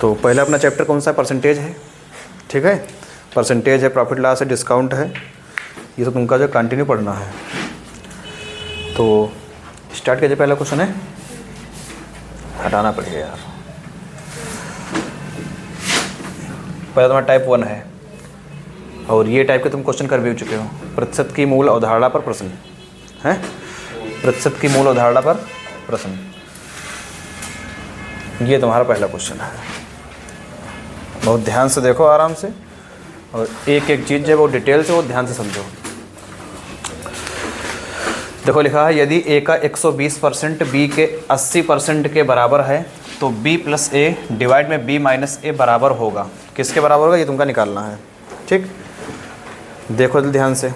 तो पहला अपना चैप्टर कौन सा परसेंटेज है, ठीक है, परसेंटेज है, प्रॉफिट लॉस है, डिस्काउंट है, ये तो तुमका जो कंटिन्यू पढ़ना है। तो स्टार्ट कीजिए। पहला क्वेश्चन है, हटाना पड़ेगा यार। पहला तुम्हारा टाइप 1 है और ये टाइप के तुम क्वेश्चन कर भी चुके हो। प्रतिशत की मूल अवधारणा पर प्रश्न है, प्रतिशत की मूल अवधारणा पर प्रश्न, ये तुम्हारा पहला क्वेश्चन है। बहुत ध्यान से देखो, आराम से, और एक एक चीज़ जो वो डिटेल से वो ध्यान से समझो। देखो लिखा है, यदि ए का 120% बी के 80% के बराबर है तो b प्लस ए डिवाइड में b माइनस ए बराबर होगा। किसके बराबर होगा ये तुमका निकालना है, ठीक। देखो ध्यान से,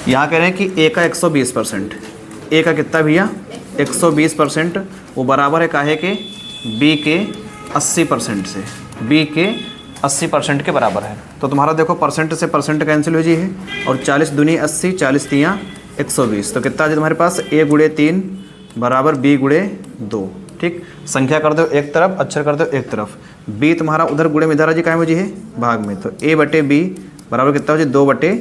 यहाँ कह रहे हैं कि a का 120%, a का कितना भैया 120%, वो बराबर है काहे के b के 80% से, b के 80% के बराबर है। तो तुम्हारा देखो परसेंट से परसेंट कैंसिल हो जी है, और 40 दूनी 80, 40 तियाँ 120, तो कितना है तुम्हारे पास a गुणे 3 बराबर b गुणे 2, ठीक। संख्या कर दो एक तरफ, अक्षर कर दो एक तरफ, b तुम्हारा उधर गुणे में इधर आ जी काहे में जी है भाग में, तो a बटे b बराबर कितना हो जी 2 बटे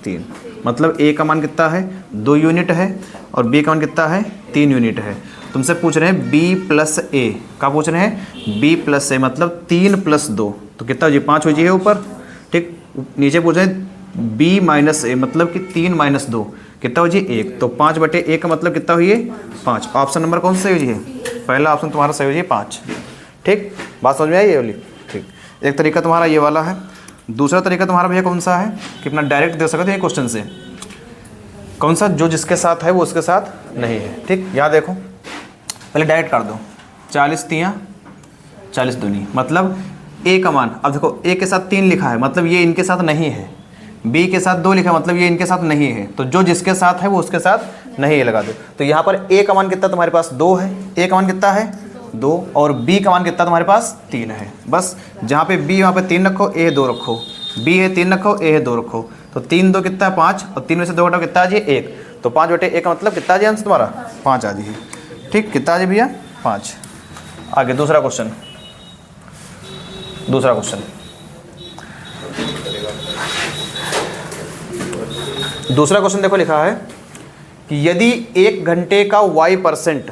3। मतलब a का मान कितना है 2 यूनिट है और b का मान कितना है 3 यूनिट है। तुमसे पूछ रहे हैं b प्लस a, क्या पूछ रहे हैं b प्लस a, मतलब 3 प्लस 2, तो कितना हो जी 5 हो जी है ऊपर, ठीक। नीचे पूछ रहे हैं b माइनस a, मतलब कि 3 माइनस 2 कितना हो जी 1, तो 5 बटे 1 का मतलब कितना हुई है 5। ऑप्शन नंबर कौन सा सही हो जी है, पहला ऑप्शन तुम्हारा सही हो जी 5, ठीक। बात समझ में आई ये वाली, ठीक। एक तरीका तुम्हारा ये वाला है। दूसरा तरीका तुम्हारा भैया कौन सा है कि अपना डायरेक्ट दे सकते हैं क्वेश्चन से, कौन सा जो जिसके साथ है वो उसके साथ नहीं है, ठीक। यहाँ देखो पहले डायरेक्ट कर दो, 40 तियाँ 40 दूनी, मतलब a का मान, अब देखो a के साथ 3 लिखा है मतलब ये इनके साथ नहीं है, b के साथ 2 लिखा है मतलब ये इनके साथ नहीं है, तो जो जिसके साथ है वो उसके साथ नहीं है लगा दो। तो यहाँ पर a का मान कितना तुम्हारे पास 2 है, a का मान कितना है 2, और b का मान कितना तुम्हारे पास 3 है। बस जहाँ पे b वहाँ पे 3 रखो, a 2 रखो, b है 3 रखो, a है 2 रखो, तो 3 2 कितना है 5, और 3 में से 2 घटाओ कितना आ जी 1, तो 5 बटे 1 का मतलब कितना आ जी आंसर तुम्हारा 5 आ जी है, ठीक। कितना आ जी भैया 5। आगे दूसरा क्वेश्चन, दूसरा क्वेश्चन, दूसरा क्वेश्चन देखो लिखा है कि यदि 1 घंटे का y%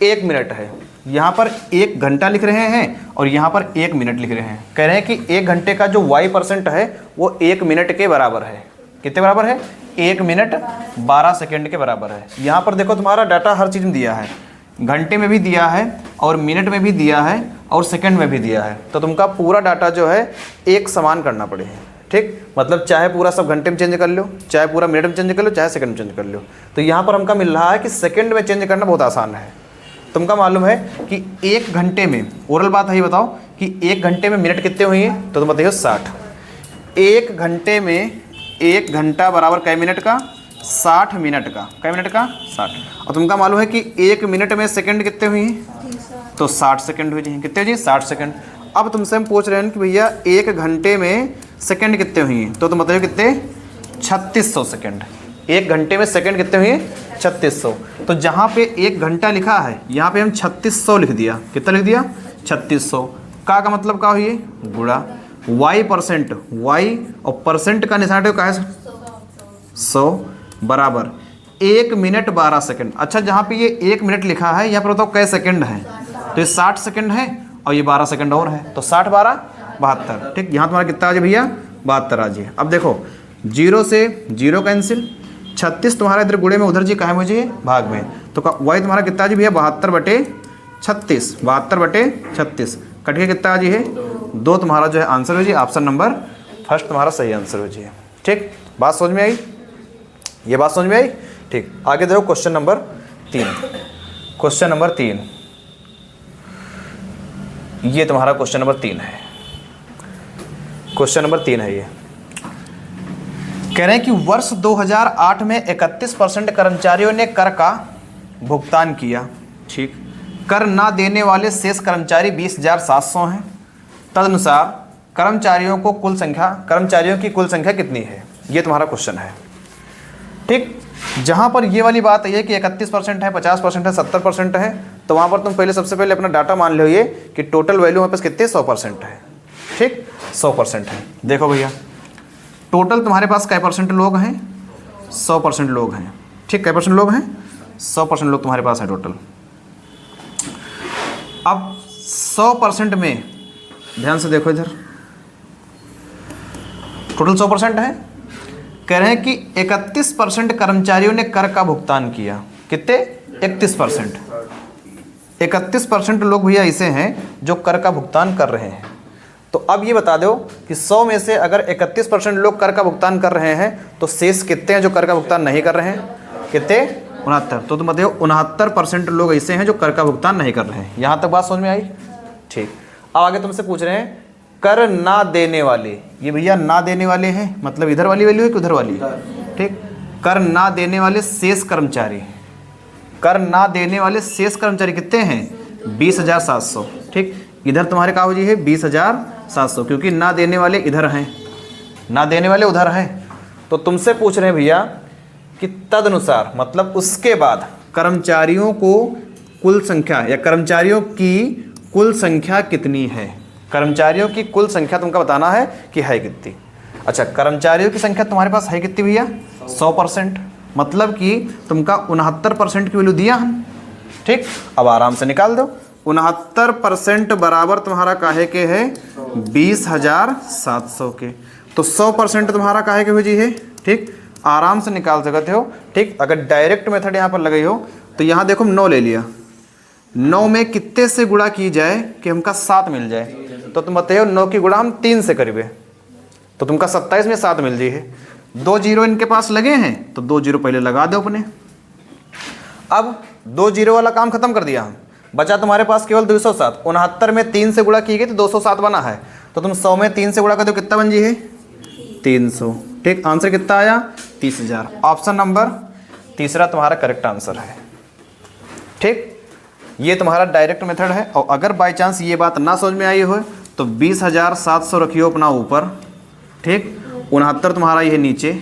1 मिनट है, यहाँ पर 1 घंटा लिख रहे हैं और यहाँ पर 1 मिनट लिख रहे हैं, कह रहे हैं कि 1 घंटे का जो y% है वो 1 मिनट के बराबर है। कितने बराबर है 1 मिनट 12 सेकेंड के बराबर है। यहाँ पर देखो तुम्हारा डाटा हर चीज़ में दिया है, घंटे में भी दिया है और मिनट में भी दिया है और सेकंड में भी दिया है, तो तुमका पूरा डाटा जो है एक समान करना पड़ेगा, ठीक। मतलब चाहे पूरा सब घंटे में चेंज कर लो, चाहे पूरा मिनट में चेंज कर लो, चाहे सेकंड में चेंज कर लो। तो यहाँ पर हमका मिल रहा है कि सेकंड में चेंज करना बहुत आसान है। तुमका मालूम है कि 1 घंटे में, ओरल बात है ये बताओ कि 1 घंटे में मिनट कितने हुए हैं, तो तुम बताइए 60। 1 घंटे में 1 घंटा बराबर कै मिनट का 60 मिनट का, कै मिनट का 60। और तुमका मालूम है कि 1 मिनट में सेकंड कितने हुए हैं, तो 60 सेकंड हुए जी, कितने जी 60 सेकंड। अब तुमसे हम पूछ रहे हैं कि भैया 1 घंटे में सेकंड कितने हुए हैं, तो तुम बताइए कितने 3600 सेकंड। 1 घंटे में सेकंड कितने हुए 3600, तो जहाँ पे 1 घंटा लिखा है यहाँ पे हम 3600 लिख दिया, कितना लिख दिया 3600। का मतलब का हुई गुणा y%, y और परसेंट का निशान का है 100 बराबर 1 मिनट 12 सेकंड। अच्छा जहाँ पे ये 1 मिनट लिखा है यहाँ पर बताओ कै सेकंड है, तो ये 60 सेकंड है और ये 12 सेकंड और है, तो 60 12 72, ठीक। यहाँ तुम्हारा कितना आ जाए भैया 72 आ जाए। अब देखो 0 से 0 कैंसिल, 36 तुम्हारा इधर गुणे में उधर जी काहे में जी भाग में, तो y तुम्हारा कितना आ जी भैया 72 बटे 36, 72 बटे 36 कट के कितना आ जी है 2, तुम्हारा जो है आंसर हो जी ऑप्शन नंबर फर्स्ट तुम्हारा सही आंसर हो जी, ठीक। बात समझ में आई, ये बात समझ में आई, ठीक। आगे देखो क्वेश्चन नंबर 3, क्वेश्चन नंबर 3, ये तुम्हारा क्वेश्चन नंबर 3 है, क्वेश्चन नंबर 3 है। ये कह रहे हैं कि वर्ष 2008 में 31% कर्मचारियों ने कर का भुगतान किया, ठीक। कर ना देने वाले शेष कर्मचारी 20,700 हैं। तदनुसार कर्मचारियों की कुल संख्या कितनी है, ये तुम्हारा क्वेश्चन है, ठीक। जहाँ पर ये वाली बात है कि 31% है, 50% है, 70% है, तो वहाँ पर तुम पहले सबसे पहले अपना डाटा मान लो ये कि टोटल वैल्यू हमारे पास कितने 100% है। ठीक, 100% है। देखो भैया टोटल तुम्हारे पास कै परसेंट लोग हैं? 100% लोग हैं। ठीक, कै परसेंट लोग हैं? 100% लोग तुम्हारे पास हैं टोटल। अब 100% में ध्यान से देखो इधर, टोटल 100% है। कह रहे हैं कि 31% कर्मचारियों ने कर का भुगतान किया। कितने? 31%। 31% लोग भैया ऐसे हैं जो कर का भुगतान कर रहे हैं। तो अब ये बता दो कि 100 में से अगर 31% लोग कर का भुगतान कर रहे हैं तो शेष कितने हैं जो कर का भुगतान नहीं कर रहे हैं? कितने? 69। तो तुम बताओ 69% लोग ऐसे हैं जो कर का भुगतान नहीं कर रहे हैं। यहाँ तक बात समझ में आई? ठीक। अब आगे तुमसे पूछ रहे हैं कर ना देने वाले, ये भैया ना देने वाले हैं मतलब इधर वाली वैल्यू है कि उधर वाली? ठीक, कर ना देने वाले शेष कर्मचारी, कर ना देने वाले शेष कर्मचारी कितने हैं? 20,700। ठीक, इधर तुम्हारे का हो जी है 20,700 क्योंकि ना देने वाले इधर हैं, ना देने वाले उधर हैं। तो तुमसे पूछ रहे हैं भैया कि तदनुसार मतलब उसके बाद कर्मचारियों को कुल संख्या या कर्मचारियों की कुल संख्या कितनी है? कर्मचारियों की कुल संख्या तुमको बताना है कि है कितनी। अच्छा, कर्मचारियों की संख्या तुम्हारे पास है कितनी भैया? 100%। मतलब कि तुमका 69% की वैल्यू दिया हम। ठीक, अब आराम से निकाल दो। 69% बराबर तुम्हारा काहे के है? 20,700 के। तो 100% तुम्हारा काहे के हो जी है? ठीक, आराम से निकाल सकते हो। ठीक, अगर डायरेक्ट मेथड यहाँ पर लगाई हो तो यहाँ देखो 9 ले लिया, 9 में कितने से गुणा की जाए कि हमका 7 मिल जाए? तो तुम बताइए 9 की गुणा हम 3 से करीबे तो तुमका 27 में 7 मिल जाए। 2 जीरो इनके पास लगे हैं तो 2 जीरो पहले लगा दो अपने। अब 2 जीरो वाला काम खत्म कर दिया हम, बचा तुम्हारे पास केवल 207। 69 में 3 से गुणा की गई तो 207 बना है। तो तुम 100 में 3 से गुणा कर दो कितना बन जी है? 300। ठीक, आंसर कितना आया? 30,000। ऑप्शन नंबर तीसरा तुम्हारा करेक्ट आंसर है। ठीक, ये तुम्हारा डायरेक्ट मेथड है। और अगर बाई चांस ये बात ना समझ में आई हो तो 20,700 रखियो अपना ऊपर। ठीक, 69 तुम्हारा ये नीचे।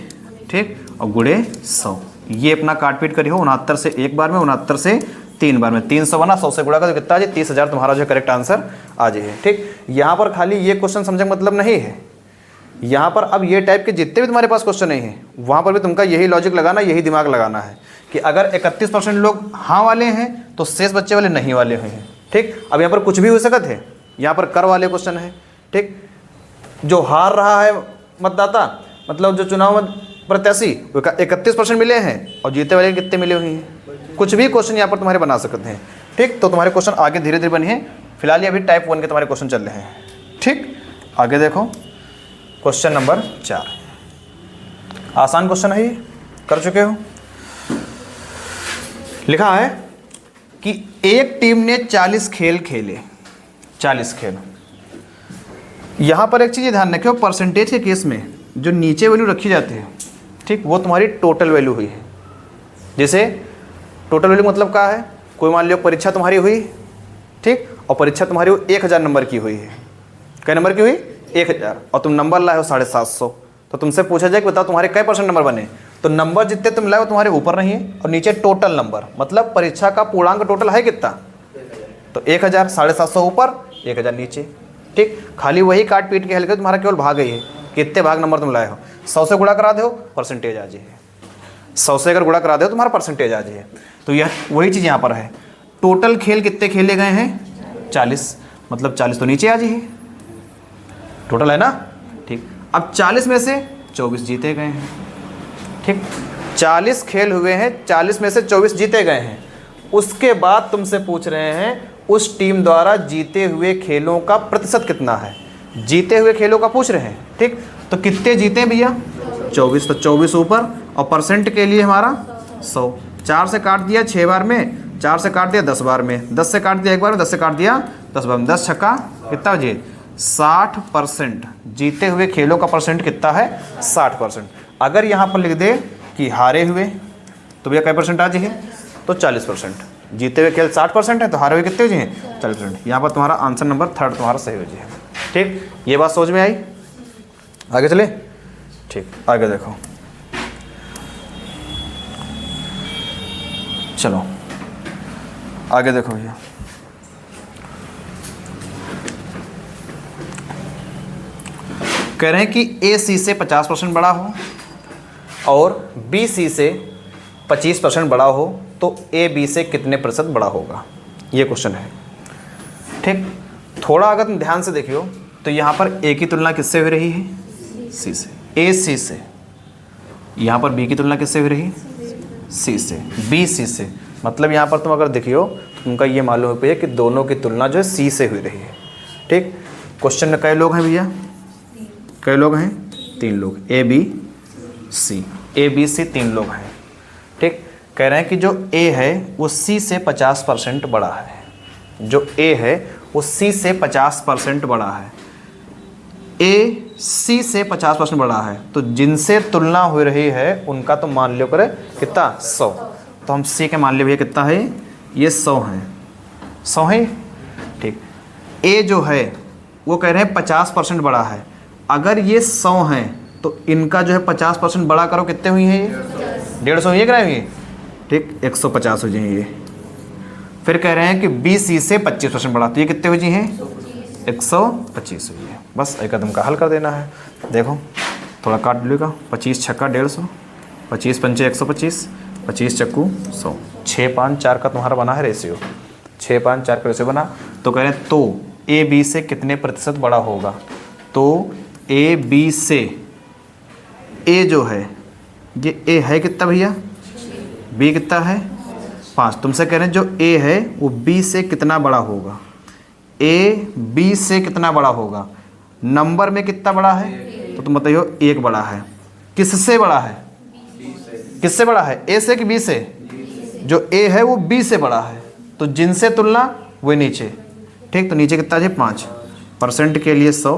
ठीक, और गुणे 100 ये अपना काट पीट करियो। 69 से एक बार में, 69 से 3 बार में, 300 बना, 100 से गुणा कर तो कितना आ जाए? 30,000 तुम्हारा जो करेक्ट आंसर आ जाए। ठीक, यहाँ पर खाली ये क्वेश्चन समझने का मतलब नहीं है। यहाँ पर अब ये टाइप के जितने भी तुम्हारे पास क्वेश्चन नहीं है वहाँ पर भी तुमका यही लॉजिक लगाना, यही दिमाग लगाना है कि अगर 31% लोग हाँ वाले हैं तो शेष बच्चे वाले नहीं वाले हुए हैं। ठीक, अब यहाँ पर कुछ भी हो सकता है। यहाँ पर कर वाले क्वेश्चन है। ठीक, जो हार रहा है मतदाता मतलब जो चुनाव में प्रत्याशी 31% मिले हैं और जीते वाले कितने मिले हुए हैं? कुछ भी क्वेश्चन यहाँ पर तुम्हारे बना सकते हैं। ठीक, तो तुम्हारे क्वेश्चन आगे धीरे धीरे बने हैं। फिलहाल ये अभी टाइप 1 के तुम्हारे क्वेश्चन चल रहे हैं। ठीक, आगे देखो क्वेश्चन नंबर 4। आसान क्वेश्चन है, ये कर चुके हो। लिखा है कि एक टीम ने 40 खेल खेले, 40 खेल। यहां पर एक चीज़ ध्यान रखियो, परसेंटेज के केस में जो नीचे वैल्यू रखी जाती है, ठीक, वो तुम्हारी टोटल वैल्यू हुई है। जैसे टोटल वैल्यू मतलब क्या है? कोई मान लो परीक्षा तुम्हारी हुई, ठीक, और परीक्षा तुम्हारी 1000 नंबर की हुई है। कै नंबर की हुई? 1000, और तुम नंबर लाए हो 750। तो तुमसे पूछा जाए कि बताओ तुम्हारे कै % नंबर बने? तो नंबर जितने तुम लाए हो तुम्हारे ऊपर नहीं है, और नीचे टोटल नंबर मतलब परीक्षा का पूर्णांक टोटल है कितना? तो 1000, 750 ऊपर, 1000 नीचे। ठीक, खाली वही काट पीट के हल के तुम्हारा केवल भाग ही है, कितने भाग नंबर तुम लाए हो। 100 से गुणा करा दो परसेंटेज आ जाए, 100 से अगर गुणा करा दो तुम्हारा परसेंटेज आ जाए। तो यह वही चीज़ यहाँ पर है। टोटल खेल कितने खेले गए हैं? 40, मतलब 40 तो नीचे आ जाइए, टोटल है ना। ठीक, अब 40 में से 24 जीते गए हैं। ठीक, 40 खेल हुए हैं, 40 में से 24 जीते गए हैं। उसके बाद तुमसे पूछ रहे हैं उस टीम द्वारा जीते हुए खेलों का प्रतिशत कितना है। जीते हुए खेलों का पूछ रहे हैं। ठीक, तो कितने जीते भैया? 24, तो 24 ऊपर, और परसेंट के लिए हमारा 100। 4 से काट दिया 6 बार में, 4 से काट दिया 10 बार में, 10 से काट दिया 1 बार में, 10 से काट दिया 10 बार में, 10 छक्का कितना बजे? 60%। जीते हुए खेलों का परसेंट कितना है? 60%। अगर यहाँ पर लिख दे कि हारे हुए तो भैया क्या परसेंट आ जाए? तो 40%। जीते हुए खेल 60% है तो हारे हुए कितने हो जाए? 40%। यहाँ पर तुम्हारा आंसर नंबर 3 तुम्हारा सही हो जाए। ठीक, ये बात समझ में आई? आगे चले। ठीक, आगे देखो, चलो आगे देखो भैया, कह रहे हैं कि ए सी से 50% बड़ा हो और बी सी से 25% बड़ा हो तो ए बी से कितने प्रतिशत बड़ा होगा, ये क्वेश्चन है। ठीक, थोड़ा अगर तुम ध्यान से देखियो तो यहाँ पर ए की तुलना किससे हो रही है, सी से, ए सी से। यहाँ पर बी की तुलना किससे हो रही है, सी से, बी सी से। मतलब यहाँ पर तुम अगर देखियो तो तुमका ये मालूम है कि दोनों की तुलना जो है सी से हो रही है। ठीक, क्वेश्चन में कई लोग हैं भैया, कई लोग हैं, 3 लोग, A B C, A B C 3 लोग हैं। ठीक, कह रहे हैं कि जो ए है वो सी से 50% बड़ा है, जो ए है वो सी से 50% बड़ा है, ए सी से 50% बड़ा है, तो जिनसे तुलना हो रही है उनका तो मान लियो करे कितना, 100। तो हम सी के मान लियो भैया कितना है, ये 100 है, 100 है। ठीक, ए जो है वो कह रहे हैं 50% बड़ा है, अगर ये 100 हैं तो इनका जो है 50% बड़ा करो, कितने हुई हैं ये, 150 हुई है क्या हुई, ठीक, 150 हो जाए ये। फिर कह रहे हैं कि बी सी से 25% बड़ा, तो ये कितने हो जी हैं, 125 हुई है। बस एक कदम का हल कर देना है। देखो थोड़ा काट लेगा, 25 छक्का 150, 25 पंचे 125, 25 चक्कू 100, 6 5 4 का तुम्हारा बना है रेशियो, 6 5 4 का रेशियो बना। तो कह रहे हैं तो ए बी से कितने प्रतिशत बड़ा होगा, तो ए बी से, ए जो है ये ए है कितना भैया, बी कितना है 5। तुमसे कह रहे हैं जो ए है वो बी से कितना बड़ा होगा, ए बी से कितना बड़ा होगा, नंबर में कितना बड़ा है, तो तुम बताइए 1 बड़ा है। किससे बड़ा है, किससे बड़ा है, ए से कि बी से, जो ए है वो बी से बड़ा है, तो जिनसे तुलना वो नीचे। ठीक, तो नीचे कितना है 5% के लिए 100,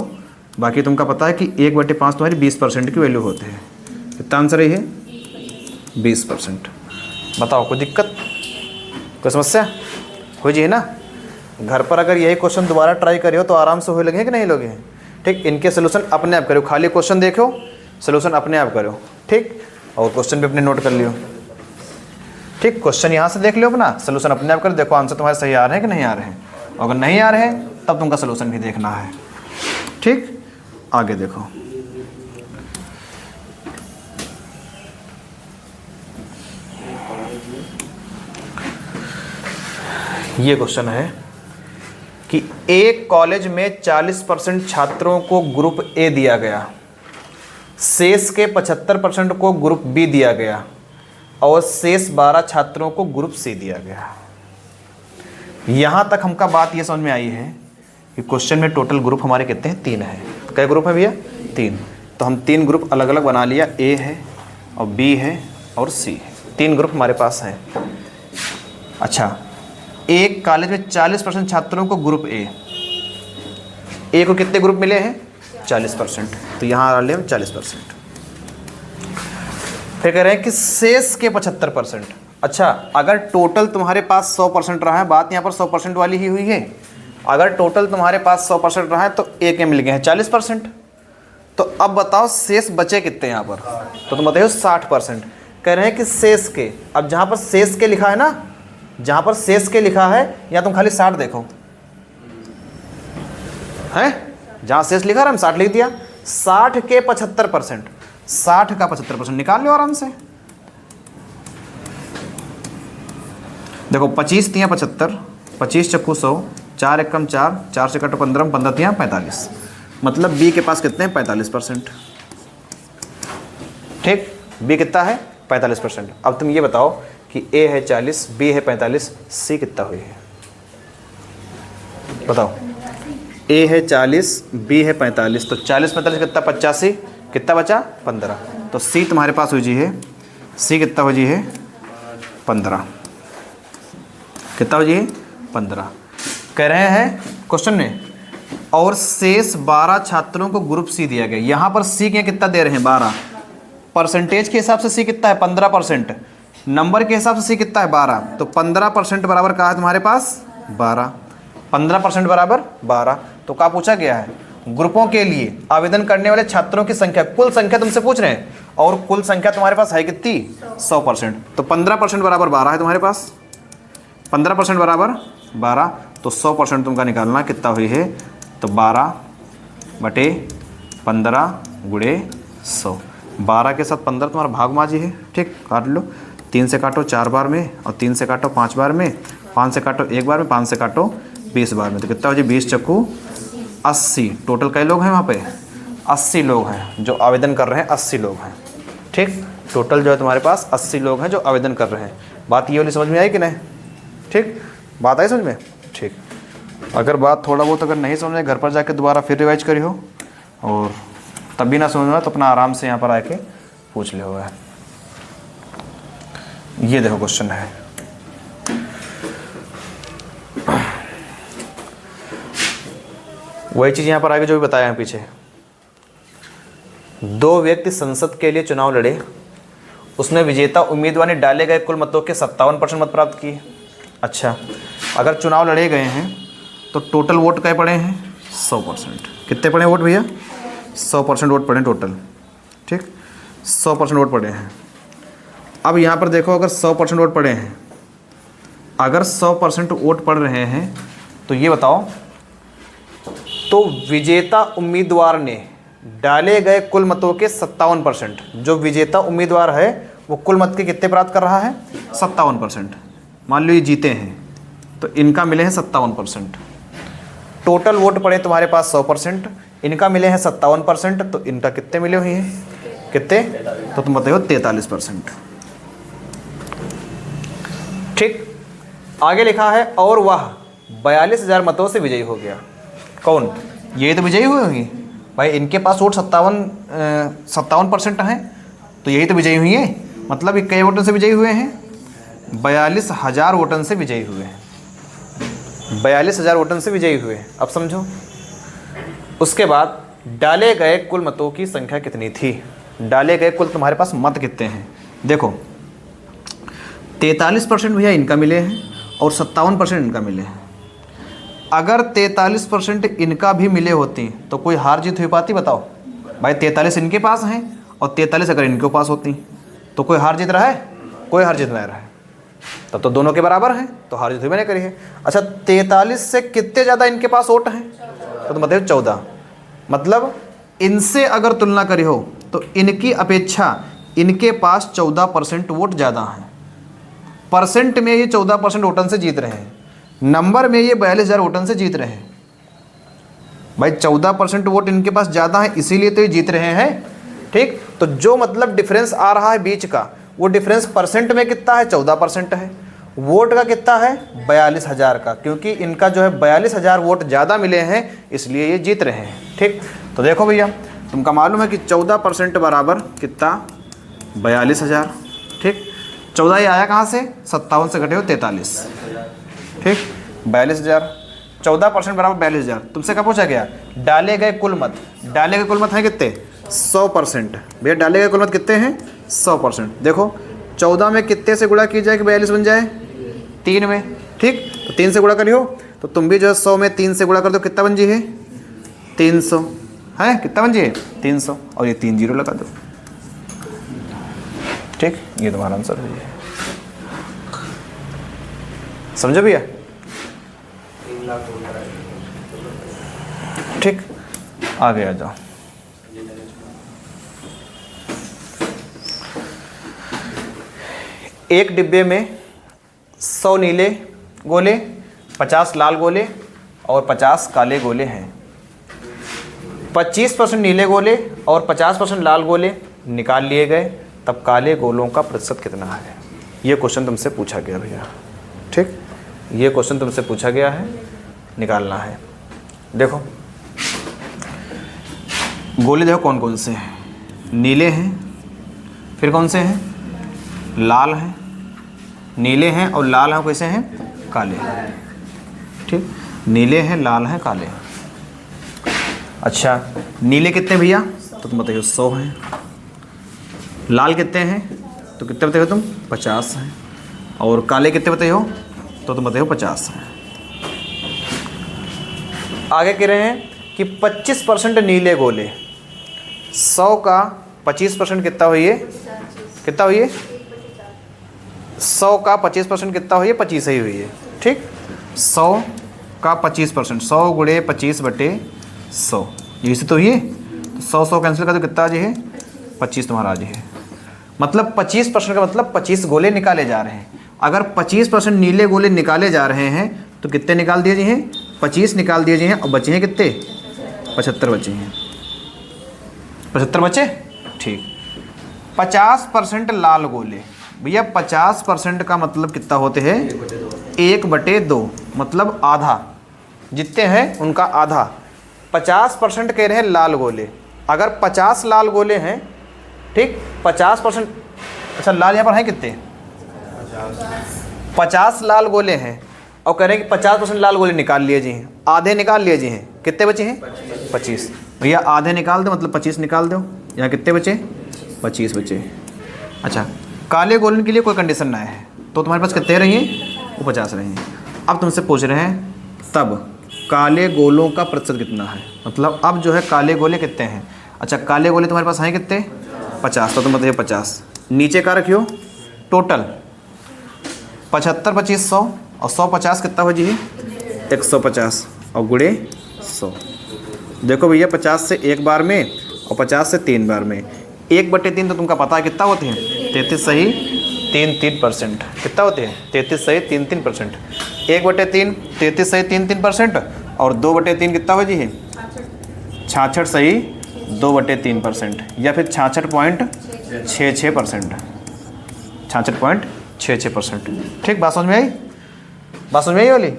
बाकी तुमका पता है कि 1/5 तुम्हारी 20% की वैल्यू होते हैं। कितना आंसर है ये, 20%। बताओ कोई दिक्कत, कोई समस्या हो जी है ना। घर पर अगर यही क्वेश्चन दोबारा ट्राई करियो तो आराम से हो लगे कि नहीं लोगे। ठीक, इनके सोल्यूशन अपने आप करो, खाली क्वेश्चन देखो, सोल्यूशन अपने आप करो। ठीक, और क्वेश्चन भी अपने नोट कर लियो। ठीक, क्वेश्चन यहाँ से देख लियो अपना, सोल्यूशन अपने आप करो, देखो आंसर तुम्हारे सही आ रहे हैं कि नहीं आ रहे हैं। अगर नहीं आ रहे हैं तब तुमका सोल्यूशन भी देखना है। ठीक, आगे देखो, ये क्वेश्चन है कि एक कॉलेज में 40% छात्रों को ग्रुप ए दिया गया, शेष के 75% को ग्रुप बी दिया गया और शेष 12 छात्रों को ग्रुप सी दिया गया। यहां तक हमका बात ये समझ में आई है कि क्वेश्चन में टोटल ग्रुप हमारे कितने हैं, 3 है। क्या ग्रुप है भैया, 3। तो हम 3 ग्रुप अलग अलग बना लिया, ए है और बी है और सी है, 3 ग्रुप हमारे पास हैं। अच्छा, एक कॉलेज में 40% छात्रों को ग्रुप ए को कितने ग्रुप मिले हैं, 40%, तो यहाँ आ रहे हैं 40%। फिर कह रहे हैं कि शेष के 75%। अच्छा, अगर टोटल तुम्हारे पास 100% रहा है, बात यहाँ पर 100% वाली ही हुई है, अगर टोटल तुम्हारे पास 100% रहा है तो ए के मिल गए हैं 40%। तो अब बताओ शेष बचे कितने यहाँ पर, तो तुम बताइए 60%। कह रहे हैं कि शेष के, अब जहाँ पर शेष के लिखा है ना, जहाँ पर शेष के लिखा है या तुम खाली 60 देखो, है जहाँ शेष लिखा है हम 60 लिख दिया, 60 के 75%, 60 का 75% निकाल लो आराम से। देखो 25 तियाँ 75, 25 चक्कू 100, 4 एकम 4, 4 से कटो 15, 15 तियाँ 45, मतलब बी के पास कितने हैं 45%। ठीक, बी कितना है 45%। अब तुम ये बताओ कि ए है 40, बी है 45, सी कितना हुई है, बताओ। ए है 40, बी है 45, तो 40 45 कितना 85, कितना बचा 15, तो सी तुम्हारे पास हुई जी है, सी कितना हो जी है 15, कितना हो जी है 15। कह रहे हैं क्वेश्चन में, और शेष 12 छात्रों को ग्रुप सी दिया गया। यहाँ पर सी के कितना दे रहे हैं 12, परसेंटेज के हिसाब से सी कितना है 15%, नंबर के हिसाब से सी कितना है 12, तो 15% बराबर कहा है तुम्हारे पास 12, 15% बराबर 12। तो क्या पूछा गया है, ग्रुपों के लिए आवेदन करने वाले छात्रों की संख्या, कुल संख्या तुमसे पूछ रहे हैं, और कुल संख्या तुम्हारे पास है कितनी 100%, तो 15% बराबर 12 है तुम्हारे पास। 15% बराबर 12, तो 100% तुमका निकालना कितना हुई है, तो 12/15 गुणे 100। 12 के साथ 15 तुम्हारा भागमाजी है, ठीक, काट लो। 3 से काटो 4 बार में, और 3 से काटो 5 बार में, 5 से काटो 1 बार में, 5 से काटो 20 बार में, तो कितना हो जाए 20 चक्कू 80। टोटल कई लोग हैं वहाँ पे, 80 लोग हैं जो आवेदन कर रहे हैं, 80 लोग हैं, ठीक। टोटल जो है तुम्हारे पास 80 लोग हैं जो आवेदन कर रहे हैं। बात ये वाली समझ में आई कि नहीं, ठीक, बात आई समझ में, ठीक। अगर बात थोड़ा बहुत अगर नहीं समझ में, घर पर जाके दोबारा फिर रिवाइज करी हो, और तब भी ना समझ में तो अपना आराम से यहाँ पर आके पूछ ले होगा। ये देखो क्वेश्चन है, वही चीज़ यहाँ पर आगे जो भी बताया है पीछे। 2 व्यक्ति संसद के लिए चुनाव लड़े, उसमें विजेता उम्मीदवार ने डाले गए कुल मतों के 57% मत प्राप्त किए। अच्छा, अगर चुनाव लड़े गए हैं तो टोटल वोट क्या पड़े हैं, 100%। कितने पड़े वोट भैया, 100% वोट पड़े टोटल, ठीक, 100% वोट पड़े हैं। अब यहाँ पर देखो, अगर 100% वोट पड़े हैं, अगर 100% वोट पड़ रहे हैं, तो ये बताओ, तो विजेता उम्मीदवार ने डाले गए कुल मतों के 57%, जो विजेता उम्मीदवार है वो कुल मत के कितने प्राप्त कर रहा है, 57%। मान लो ये जीते हैं तो इनका मिले हैं 57%। टोटल वोट पड़े तुम्हारे पास 100%, इनका मिले हैं 57%, तो इनका कितने मिले हुए हैं, कितने, तो तुम बताओ 43%, ठीक। आगे लिखा है, और वह 42,000 मतों से विजयी हो गया। कौन, ये तो विजयी हुई होंगी भाई, इनके पास वोट 57% हैं, तो यही तो विजयी हुई है। मतलब ये कई वोटों से विजयी हुए हैं, 42,000 वोटों से विजयी हुए हैं, 42,000 वोटों से विजयी हुए। अब समझो, उसके बाद डाले गए कुल मतों की संख्या कितनी थी, डाले गए कुल तुम्हारे पास मत कितने हैं। देखो 43% भैया इनका मिले हैं और 57% इनका मिले हैं। अगर 43% इनका भी मिले होती तो कोई हार जीत हुई पाती, बताओ भाई। 43 इनके पास हैं और 43 अगर इनके पास होती तो कोई हार जीत रहा है, कोई हार जीत नहीं रहा है, तब तो दोनों के बराबर हैं, तो हार जीत हुई मैंने करी है। अच्छा, 43 से कितने ज़्यादा इनके पास वोट हैं, तो मतलब 14। मतलब इनसे अगर तुलना करी हो तो इनकी अपेक्षा इनके पास 14% वोट ज़्यादा हैं। परसेंट में ये 14% वोटन से जीत रहे हैं, नंबर में ये 42,000 वोटन से जीत रहे हैं भाई। 14% वोट इनके पास ज़्यादा है, इसीलिए तो ये जीत रहे हैं, ठीक। तो जो मतलब डिफरेंस आ रहा है बीच का, वो डिफरेंस परसेंट में कितना है, 14% है। वोट का कितना है, 42,000 का, क्योंकि इनका जो है 42,000 वोट ज़्यादा मिले हैं, इसलिए ये जीत रहे हैं, ठीक। तो देखो भैया, तुमका मालूम है कि 14% बराबर कितना, 42,000, ठीक। 14 ये आया कहाँ से, 57 से घटे हो 43, ठीक। 42,000, 14% बराबर 42,000। तुमसे क्या पूछा गया, डाले गए कुल मत, डाले गए कुल मत हैं कितने, 100%। भैया डाले गए कुल मत कितने हैं, 100%। देखो 14 में कितने से गुणा की जाए कि 42 बन जाए, 3 में, ठीक। तो 3 से गुणा करियो, तो तुम भी जो है 100 में 3 से गुणा कर दो, कितना बन जी है, 300 है, कितना बन जी है, 300, और ये 3 जीरो लगा दो, ठीक। ये तुम्हारा आंसर है, समझो भैया, ठीक। आगे आ जाओ। एक डिब्बे में 100 नीले गोले, 50 लाल गोले और 50 काले गोले हैं। 25% नीले गोले और 50% लाल गोले निकाल लिए गए, तब काले गोलों का प्रतिशत कितना है। ये क्वेश्चन तुमसे पूछा गया भैया, ठीक। ये क्वेश्चन तुमसे पूछा गया है, निकालना है। देखो गोले देखो कौन कौन से हैं, नीले हैं, फिर कौन से हैं, लाल हैं, नीले हैं और लाल हैं, कैसे हैं, काले हैं, ठीक। नीले हैं, लाल हैं, काले हैं। अच्छा, नीले कितने भैया, तो तुम बताइए 100 हैं। लाल कितने हैं, तो कितने बताइए तुम, 50 हैं। और काले कितने बताइए हो, तो तुम बताइए 50 हैं। आगे कह रहे हैं कि 25% नीले गोले, 100 का 25% कितना हुई है, कितना हुई है, 100 का 25% कितना हुई है, 25 ही हुई है। ठीक। 100 का 25%, 100 गुणे 25/100, यही से तो ये 100 कैंसिल कर दो, कितना आज है 25 तुम्हारा आज है। मतलब 25% का मतलब 25 गोले निकाले जा रहे हैं। अगर 25% नीले गोले निकाले जा रहे हैं तो कितने निकाल दिए जी हैं, 25 निकाल दिए जी हैं, और बचे हैं कितने, 75 बचे हैं। 75 बचे, ठीक। 50% लाल गोले, भैया 50% का मतलब कितना होते हैं, 1/2, मतलब आधा, जितने हैं उनका आधा। 50% कह रहे हैं लाल गोले। अगर 50 लाल गोले हैं, ठीक, 50%, अच्छा लाल यहाँ पर हैं कितने, 50 लाल गोले हैं, और कह रहे हैं कि 50% लाल गोले निकाल लिए जी हैं, आधे निकाल लिए जी हैं, कितने बचे हैं 25। भैया आधे निकाल दो, मतलब 25 निकाल दो, यहाँ कितने बचे 25 बचे। अच्छा, काले गोले के लिए कोई कंडीशन ना है, तो तुम्हारे पास कितने रही हैं, वो 50 रही हैं। अब तुमसे पूछ रहे हैं तब काले गोलों का प्रतिशत कितना है, मतलब अब जो है काले गोले कितने हैं। अच्छा, काले गोले तुम्हारे पास हैं कितने, 50, तो तुम बताइए 50, नीचे का रखियो टोटल 75 25 100, और 100 50 कितना हो जी 150, और गुणे 100। देखो भैया 50 से एक बार में और 50 से 3 बार में, 1/3 तो तुमका पता है कितना होते हैं, 33 सही 3-3%। कितना होते हैं, 33 सही 3-3%। 1/3 33 सही 3-3%, और 2/3 कितना हो जी है 66 सही 2/3%, या फिर 66.66%, 66.66%। ठीक, बात समझ में आई, बात समझ में आई वाली,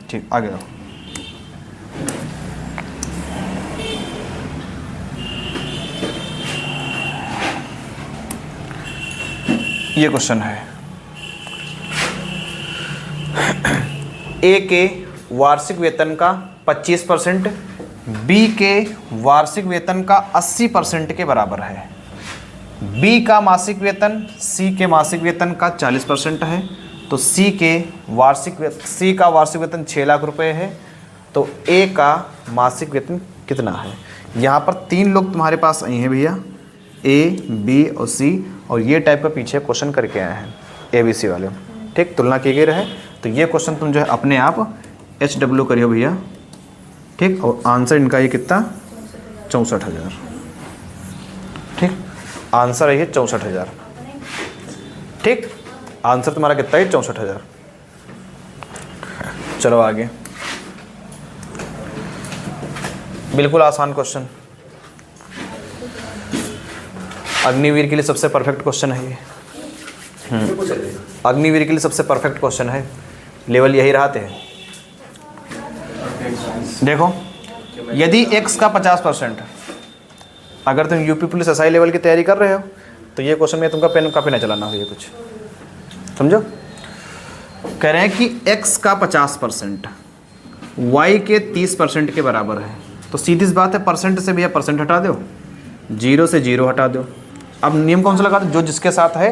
ठीक, आगे जाओ। ये क्वेश्चन है, ए के वार्षिक वेतन का 25% बी के वार्षिक वेतन का 80% के बराबर है। बी का मासिक वेतन सी के मासिक वेतन का 40% है, तो सी का वार्षिक वेतन 6 लाख रुपए है, तो ए का मासिक वेतन कितना है। यहाँ पर 3 लोग तुम्हारे पास आई हैं भैया, ए बी और सी, और ये टाइप का पीछे क्वेश्चन करके आए हैं ए बी सी वाले, ठीक, तुलना की गई रहे। तो ये क्वेश्चन तुम जो है अपने आप HW करियो भैया, ठीक, और आंसर इनका ये कितना 64,000, ठीक, आंसर है ये 64,000, ठीक, आंसर तुम्हारा कितना है 64,000। चलो आगे, बिल्कुल आसान क्वेश्चन, अग्निवीर के लिए सबसे परफेक्ट क्वेश्चन है ये। अग्निवीर के लिए सबसे परफेक्ट क्वेश्चन है, लेवल यही रहते हैं। देखो, यदि x का 50%, अगर तुम यूपी पुलिस SI लेवल की तैयारी कर रहे हो तो ये क्वेश्चन में तुमका पेन कापी ना चलाना हो, ये कुछ समझो। कह रहे हैं कि x का 50% y के 30% के बराबर है, तो सीधी सी बात है परसेंट से भैया परसेंट हटा दो, 0 से 0 हटा दो। अब नियम कौन सा लगा दो, जो जिसके साथ है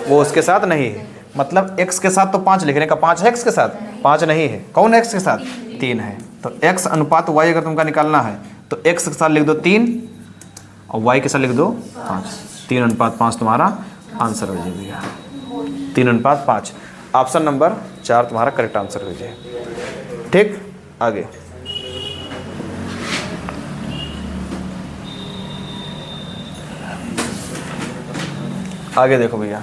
वो उसके साथ नहीं है। मतलब x के साथ तो 5 लिखने का, 5 है x के साथ, 5 नहीं है, कौन है x के साथ, 3 है। तो x अनुपात y अगर तुमका निकालना है तो x के साथ लिख दो 3 और y के साथ लिख दो 5, 3:5 तुम्हारा आंसर हो जाएगा, 3:5। ऑप्शन नंबर 4 तुम्हारा करेक्ट आंसर हो जाए। ठीक, आगे आगे देखो भैया,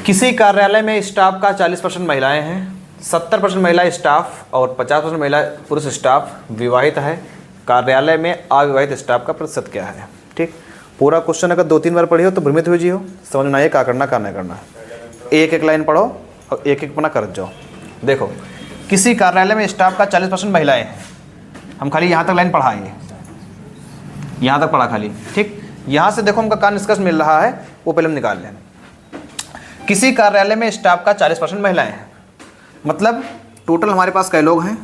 किसी कार्यालय में स्टाफ का 40% महिलाएं हैं, 70% महिला स्टाफ और 50% महिला पुरुष स्टाफ विवाहित है। कार्यालय में अविवाहित स्टाफ का प्रतिशत क्या है। ठीक, पूरा क्वेश्चन अगर 2-3 बार पढ़ी हो तो भ्रमित हुई जी हो, समझ में आइए क्या करना क्या नहीं करना। एक एक लाइन पढ़ो और एक एक पन्ना कर जाओ। देखो, किसी कार्यालय में स्टाफ का 40% महिलाएं हैं, हम खाली यहाँ तक लाइन पढ़ाएंगे, यहाँ तक पढ़ा खाली। ठीक, यहाँ से देखो हमका क्या निष्कर्ष मिल रहा है वो पहले हम निकाल लें। किसी कार्यालय में स्टाफ का 40% महिलाएं हैं, मतलब टोटल हमारे पास कई लोग हैं,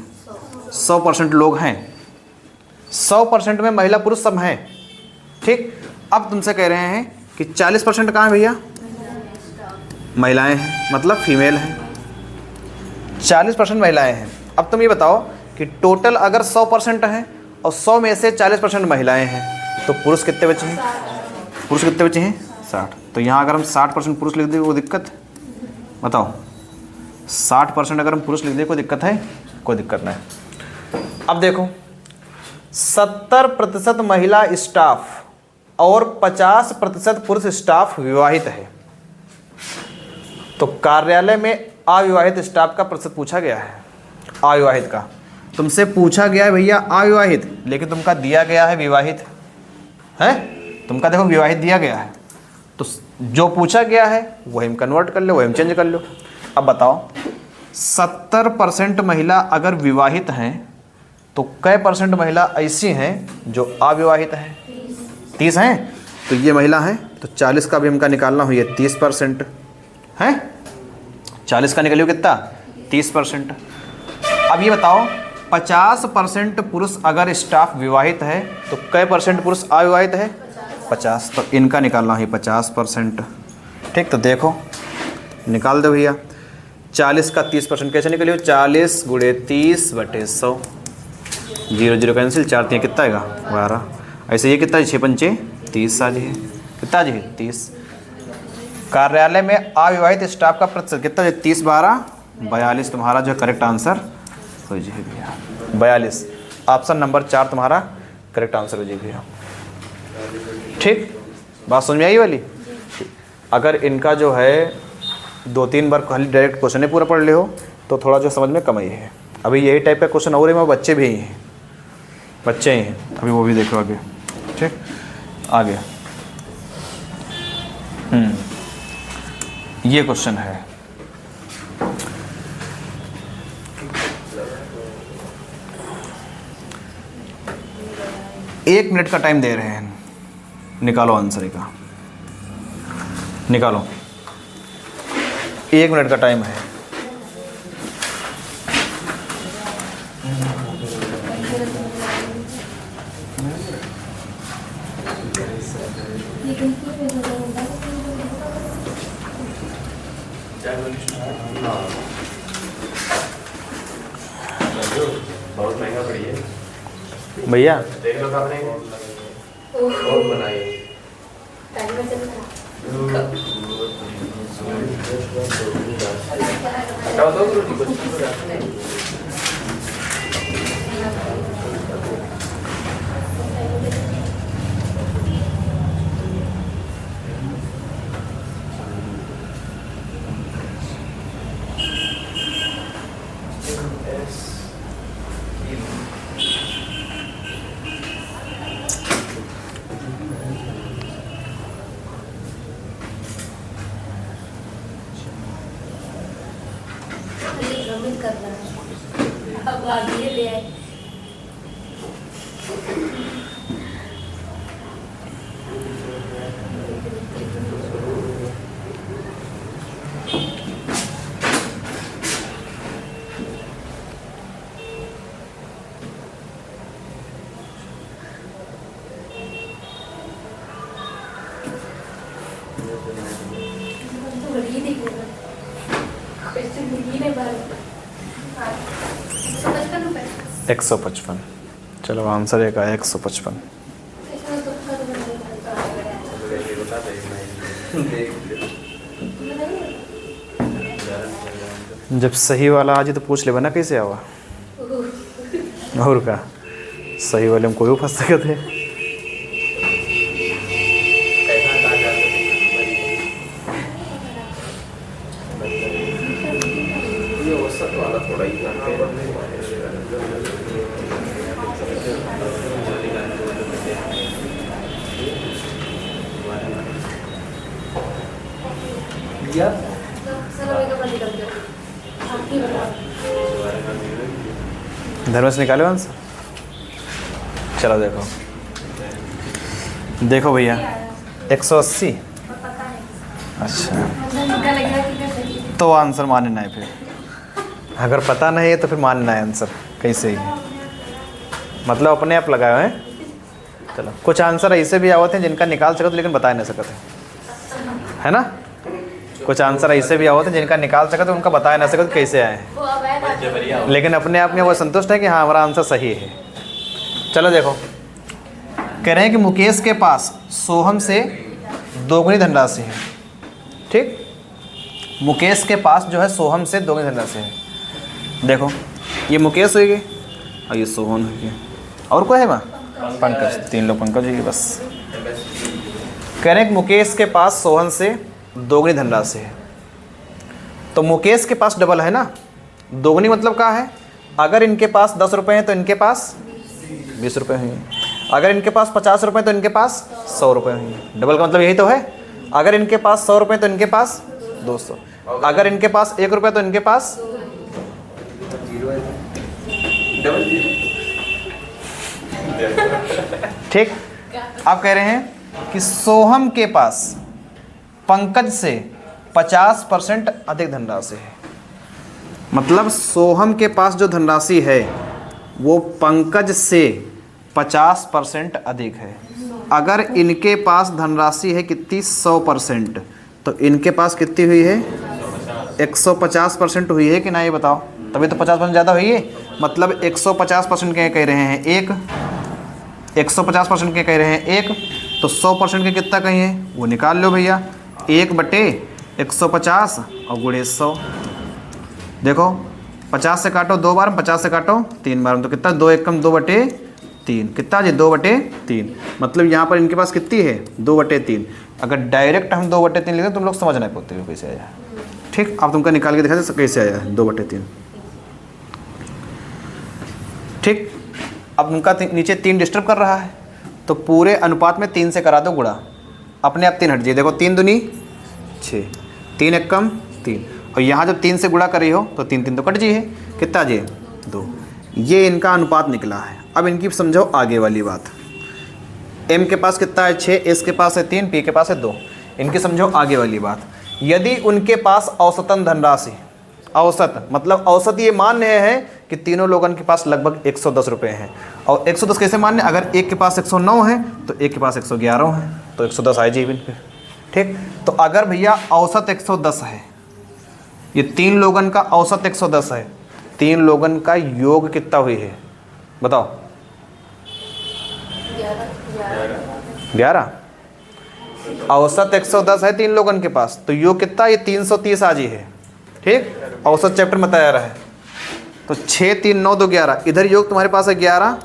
100% लोग हैं, 100% में महिला पुरुष सब हैं। ठीक, अब तुमसे कह रहे हैं कि 40% कहाँ है भैया, महिलाएं हैं, मतलब फीमेल हैं, 40% महिलाएं हैं। अब तुम ये बताओ कि टोटल अगर 100% हैं और 100 में से 40% महिलाएं हैं तो पुरुष कितने बचे हैं, पुरुष कितने बचे हैं 60। तो यहाँ अगर हम 60% पुरुष लिख दें वो दिक्कत, बताओ 60% अगर हम पुरुष लिख दें कोई दिक्कत है? कोई दिक्कत नहीं। अब देखो 70% महिला स्टाफ और 50% पुरुष स्टाफ विवाहित है, तो कार्यालय में अविवाहित स्टाफ का प्रतिशत पूछा गया है। अविवाहित का तुमसे पूछा गया है भैया अविवाहित, लेकिन तुमका दिया गया है विवाहित है, तुमका देखो विवाहित दिया गया है, तो जो पूछा गया है वही हम कन्वर्ट कर लो, वही हम चेंज कर लो। अब बताओ 70% महिला अगर विवाहित हैं तो कै % महिला ऐसी हैं जो अविवाहित हैं? 30 हैं। तो ये महिला हैं, तो 40 का भी हमका निकालना हो, ये 30% है। 40 का निकलियो कितना? 30%। अब ये बताओ 50% पुरुष अगर स्टाफ विवाहित है तो कै % पुरुष अविवाहित है? 50। तो इनका निकालना है 50%। ठीक, तो देखो निकाल दो भैया। 40 का 30% कैसे निकलियो? 40 × 30/100, 0 0 कैंसिल, 4 3 कितना आएगा? 12। ऐसे ये कितना है? 6 पंचे 30 आ जाए, कितना जी? 30। कार्यालय में अविवाहित स्टाफ का प्रतिशत कितना है? 30 12 42। तुम्हारा जो करेक्ट आंसर हो जाए भैया 42। ऑप्शन नंबर 4 तुम्हारा करेक्ट आंसर हो जाए भैया। ठीक, बात समझ में आई वाली? अगर इनका जो है 2-3 बार खाली डायरेक्ट क्वेश्चन पूरा पढ़ ले हो तो थोड़ा जो समझ में कम ही है। अभी यही टाइप का क्वेश्चन और है, बच्चे भी ही हैं, बच्चे ही हैं अभी, वो भी देखो आगे। ठीक, आगे ये क्वेश्चन है, एक मिनट का टाइम दे रहे हैं, निकालो आंसर का, निकालो। 1 मिनट का टाइम है। बहुत महंगा पड़ी है भैया। देख लो आपने बहुत बनाई हटाओ दो रोटी कुछ अब आगे ले आए। एक 155। चलो आंसर एक आया 155। जब सही वाला आज तो पूछ ले बना कैसे आवा, और का सही वाले में कोई फंस सके थे। थोड़ा ही धर्मेश निकाले आंसर। चलो देखो, देखो भैया 180। अच्छा, तो आंसर मानना है फिर, अगर पता नहीं है तो फिर मानना है आंसर कैसे ही, मतलब अपने आप लगाए हुए हैं। चलो कुछ आंसर ऐसे भी आवते हैं जिनका निकाल सकते लेकिन बता नहीं सकते, है ना। कुछ आंसर ऐसे भी आवते हैं जिनका निकाल सकते उनका बता नहीं सकते कैसे आए, लेकिन अपने आप में वो संतुष्ट है कि हाँ हमारा आंसर सही है। चलो देखो, कह रहे हैं कि मुकेश के पास सोहम से 2 गुनी धनराशि है। ठीक, मुकेश के पास जो है सोहम से दोगुनी धनराशि है। देखो ये मुकेश हुई और ये सोहन हुई। और कोई है वहाँ? पंकज। 3 लोग पंकज हुई बस। कह रहे हैं कि मुकेश के पास सोहन से दोगुनी धनराशि है। तो मुकेश के पास डबल है ना, दोगुनी मतलब क्या है? अगर इनके पास 10 रुपये हैं तो इनके पास 20 रुपये होंगे। अगर इनके पास 50 रुपये तो इनके पास 100 रुपये होंगे। डबल का मतलब यही तो है। अगर इनके पास 100 रुपये तो इनके पास 200। अगर इनके पास 1 रुपये तो इनके पास ठीक। आप कह रहे हैं कि सोहम के पास पंकज से 50% अधिक धनराशि है। मतलब सोहम के पास जो धनराशि है वो पंकज से 50% अधिक है। अगर इनके पास धनराशि है कितनी? 100%। तो इनके पास कितनी हुई है? 150% हुई है कि ना, ये बताओ। तभी तो 50% ज़्यादा हुई है। मतलब 150% के कह रहे हैं 150% के कह रहे हैं 1। तो 100% के कितना कहिए वो निकाल लो भैया। 1/150 और गुणे 100। देखो 50 से काटो 2 बार, 50 से काटो 3 बार, तो कितना? 2 एकम 2/3। कितना जी? 2/3। मतलब यहाँ पर इनके पास कितनी है? 2/3। अगर डायरेक्ट हम 2/3 लिखें तुम लोग समझ नहीं पाते हो कैसे आया। ठीक, अब तुमको निकाल के दिखा दे कैसे आया 2/3। ठीक। अब उनका नीचे 3 डिस्टर्ब कर रहा है तो पूरे अनुपात में 3 से करा दो गुणा, अपने आप 3 हट जाइए। देखो 3 दूनी 6, 3 एकम 3, और यहाँ जब 3 से गुणा करी हो तो 3 3 तो कट जाइए। कितना जी? 2। ये इनका अनुपात निकला है। अब इनकी समझो आगे वाली बात। M के पास कितना है? 6, S के पास है 3, P के पास है 2। इनकी समझो आगे वाली बात। यदि उनके पास औसतन धनराशि, औसत मतलब औसत ये मान्य है कि तीनों लोगों के पास लगभग 110 रुपये हैं। और 110 कैसे मान्य? अगर एक के पास 109 है तो एक के पास 111 है, तो 110 आए जी पे। ठीक। तो अगर भैया औसत 110 है, ये 3 लोगों का औसत 110 है, 3 लोगों का योग कितना हुई है बताओ? 11। औसत 110 है 3 लोगों के पास, तो योग कितना? ये 330 आज ही है। ठीक। औसत चैप्टर में बताया रहा है। तो 6 3 9 2 11, इधर योग तुम्हारे पास है 11,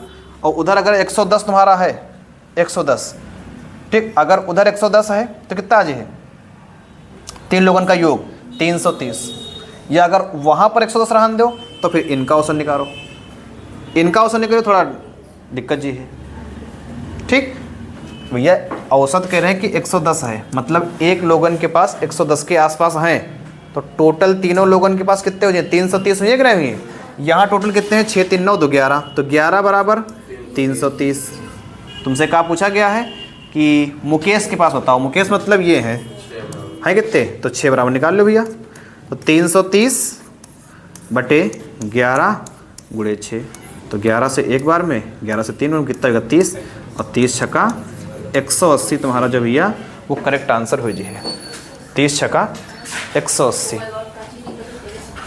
और उधर अगर 110 तुम्हारा है 110। ठीक। अगर उधर 110 है तो कितना आज है? 3 लोगों का योग 330। या अगर वहाँ पर 110 रहने दो तो फिर इनका औसत निकालो। इनका औसत निकालो, थोड़ा दिक्कत जी है। ठीक भैया, औसत कह रहे हैं कि 110 है, मतलब एक लोगों के पास 110 के आसपास हैं, तो टोटल तीनों लोगों के पास कितने हो जाए? 330 हुए कि नहीं हुए? यहाँ टोटल कितने हैं? 6 3 9 2 11, तो 11 बराबर 330। तुमसे क्या पूछा गया है कि मुकेश के पास बताओ। मुकेश मतलब ये है कितने? तो 6 बराबर निकाल लो भैया। तो 330/11 गुणे 6, तो 11 से 1 बार में, 11 से 3 में कितना होगा? 30, और 30 छक्का 180 तुम्हारा जो भैया वो करेक्ट आंसर हो जाए। 30 छक्का 180।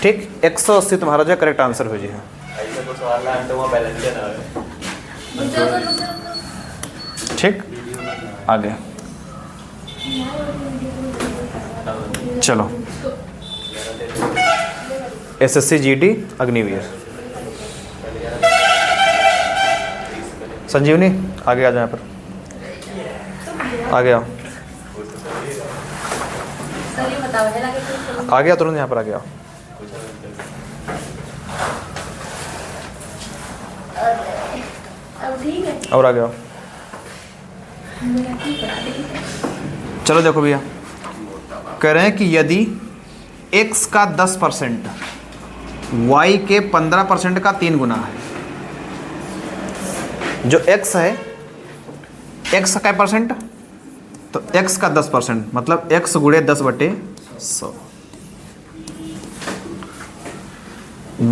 ठीक। 180 तुम्हारा जो करेक्ट आंसर हो जाए। ठीक। आगे चलो। SSC GD अग्निवीर संजीवनी आगे आ जाए, यहाँ पर आ गया, आ गया तुरंत यहाँ पर आ गया। और आ गया। चलो देखो भैया, कह रहे हैं कि यदि x का 10% y के 15% का 3 गुना है। जो x है, x का परसेंट, तो x का 10% मतलब x गुणे 10/100।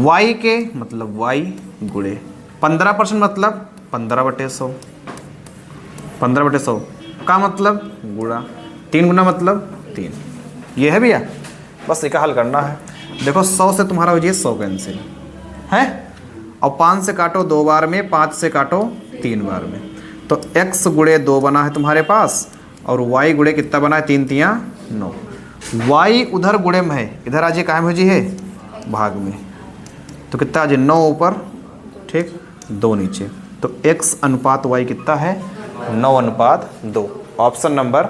y के मतलब y गुणे 15% मतलब 15/100। 15/100 का मतलब गुणा 3 गुना मतलब 3। ये है भैया, बस इका हल करना है। देखो 100 से तुम्हारा हो जाए 100 कैंसिल है, और 5 से काटो 2 बार में, 5 से काटो 3 बार में, तो x गुणे 2 बना है तुम्हारे पास, और y गुणे कितना बना है? 3 3 9। y उधर गुणे में है, इधर आज ये कायम हो जी है भाग में, तो कितना आज 9 ऊपर, ठीक, 2 नीचे, तो x अनुपात y कितना है 9:2। ऑप्शन नंबर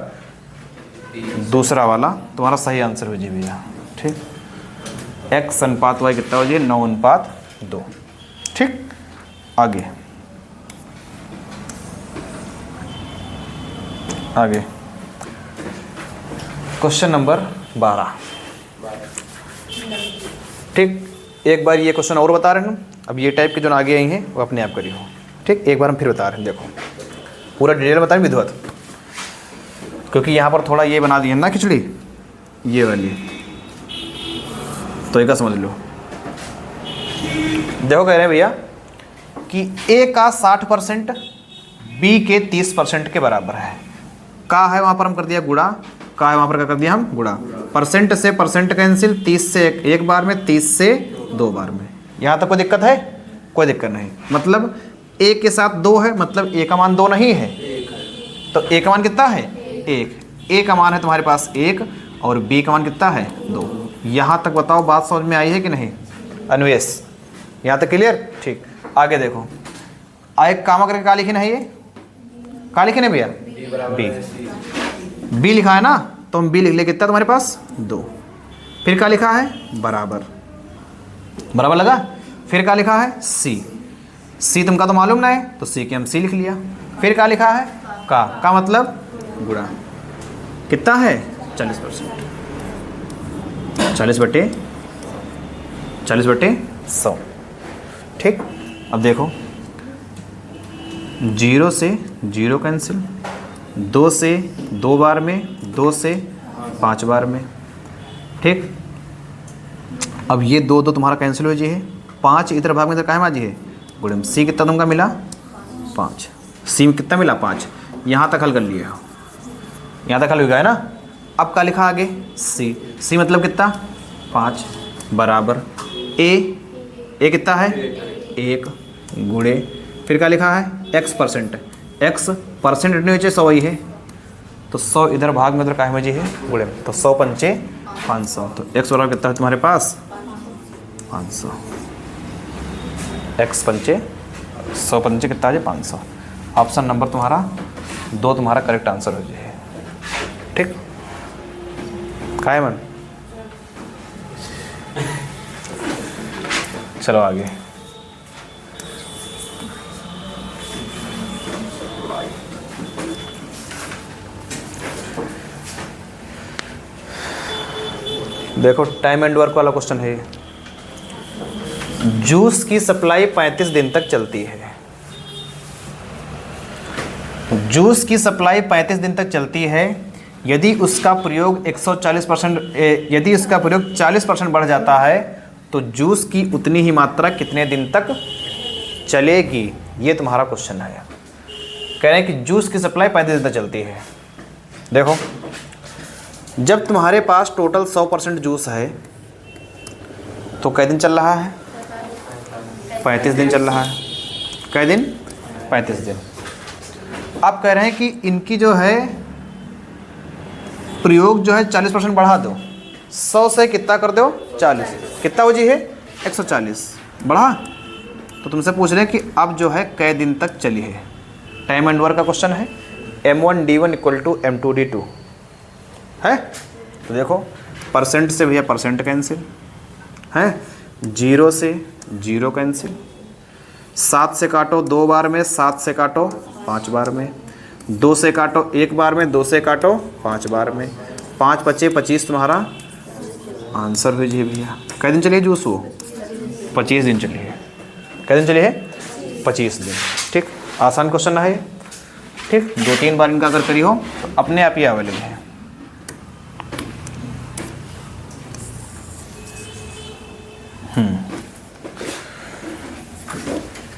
दूसरा वाला तुम्हारा सही आंसर हो जी भैया, ठीक। x अनुपात y कितना हो जी 9:2, ठीक। आगे आगे क्वेश्चन नंबर 12, ठीक। एक बार ये क्वेश्चन और बता रहे हैं, अब ये टाइप के जो आगे आई हैं वो अपने आप करिए, ठीक। एक बार हम फिर बता रहे हैं, देखो पूरा डिटेल बताएं विधिवत, क्योंकि यहाँ पर थोड़ा ये बना दिए ना खिचड़ी ये वाली, तो एक समझ लो। देखो कह रहे हैं भैया कि A का 60% B के 30% के बराबर है। का है वहाँ पर हम कर दिया गुणा, का है वहाँ पर क्या कर दिया हम गुणा, परसेंट से परसेंट कैंसिल, 30 से एक बार में, 30 से 2 बार में। यहाँ तक कोई दिक्कत है? कोई दिक्कत नहीं। मतलब A के साथ 2 है, मतलब A का मान 2 नहीं है, तो A का मान कितना है 1। A का मान है तुम्हारे पास 1 और B का मान कितना है 2। यहाँ तक बताओ बात समझ में आई है कि नहीं अन्वेष? यहाँ तक क्लियर? ठीक। आगे देखो, एक कामा करके का लिखे ना है, ये का लिखे ना भैया बी लिखा है ना, तो हम बी लिख ले, कितना तुम्हारे पास 2। फिर क्या लिखा है बराबर, बराबर लगा। फिर क्या लिखा है सी तुमका तो मालूम ना है, तो सी के हम सी लिख लिया। फिर क्या लिखा है का मतलब गुणा, कितना है 40%, 40/100, ठीक। अब देखो 0 से 0 कैंसिल, 2 से 2 बार में, 2 से 5 बार में, ठीक। अब ये 2 तुम्हारा कैंसिल हो जी है, 5 इधर भाग में इधर काहे माजी है गुणे में। सी कितना तुमका मिला 5, सी में कितना मिला 5। यहाँ तक हल कर लिया, यहाँ तक हल हो गया है ना। अब क्या लिखा आगे सी मतलब कितना 5 बराबर ए कितना है 1 गुणे, फिर क्या लिखा है x परसेंट नीचे 100 ही है, तो 100 इधर भाग में इधर काहे में जी है गुणे में, तो 100 पंचे 500, तो x बराबर कितना है तुम्हारे पास 500। x पंचे 100 पंचे कितना है 500। ऑप्शन नंबर तुम्हारा 2 तुम्हारा करेक्ट आंसर हो जाए, ठीक। काय मन, चलो आगे। देखो टाइम एंड वर्क वाला क्वेश्चन है। जूस की सप्लाई 35 दिन तक चलती है। जूस की सप्लाई 35 दिन तक चलती है। यदि उसका प्रयोग 140%, यदि इसका प्रयोग 40% बढ़ जाता है तो जूस की उतनी ही मात्रा कितने दिन तक चलेगी? ये तुम्हारा क्वेश्चन है। कह रहे हैं कि जूस की सप्लाई 35 दिन तक चलती है। देखो जब तुम्हारे पास टोटल 100% जूस है तो कै दिन चल रहा है 35 दिन चल रहा है। कै दिन 35 दिन। आप कह रहे हैं कि इनकी जो है प्रयोग जो है 40% बढ़ा दो, 100 से कितना कर दो 40, कितना हो जी है 140 बढ़ा। तो तुमसे पूछ रहे हैं कि अब जो है कै दिन तक चली है। टाइम एंड वर्क का क्वेश्चन है। m1d1 = m2d2 है। तो देखो परसेंट से भैया परसेंट कैंसिल है, 0 से 0 कैंसिल, 7 से काटो 2 बार में, 7 से काटो 5 बार में, 2 से काटो 1 बार में, 2 से काटो 5 बार में, 5 × 25 तुम्हारा आंसर हो जी भैया। कै दिन चलिए जूस? वो 25 दिन चली है। कै दिन चली है 25 दिन। ठीक, आसान क्वेश्चन है। ठीक, 2-3 बार इनका अगर करी हो तो अपने आप ही अवेलेबल है।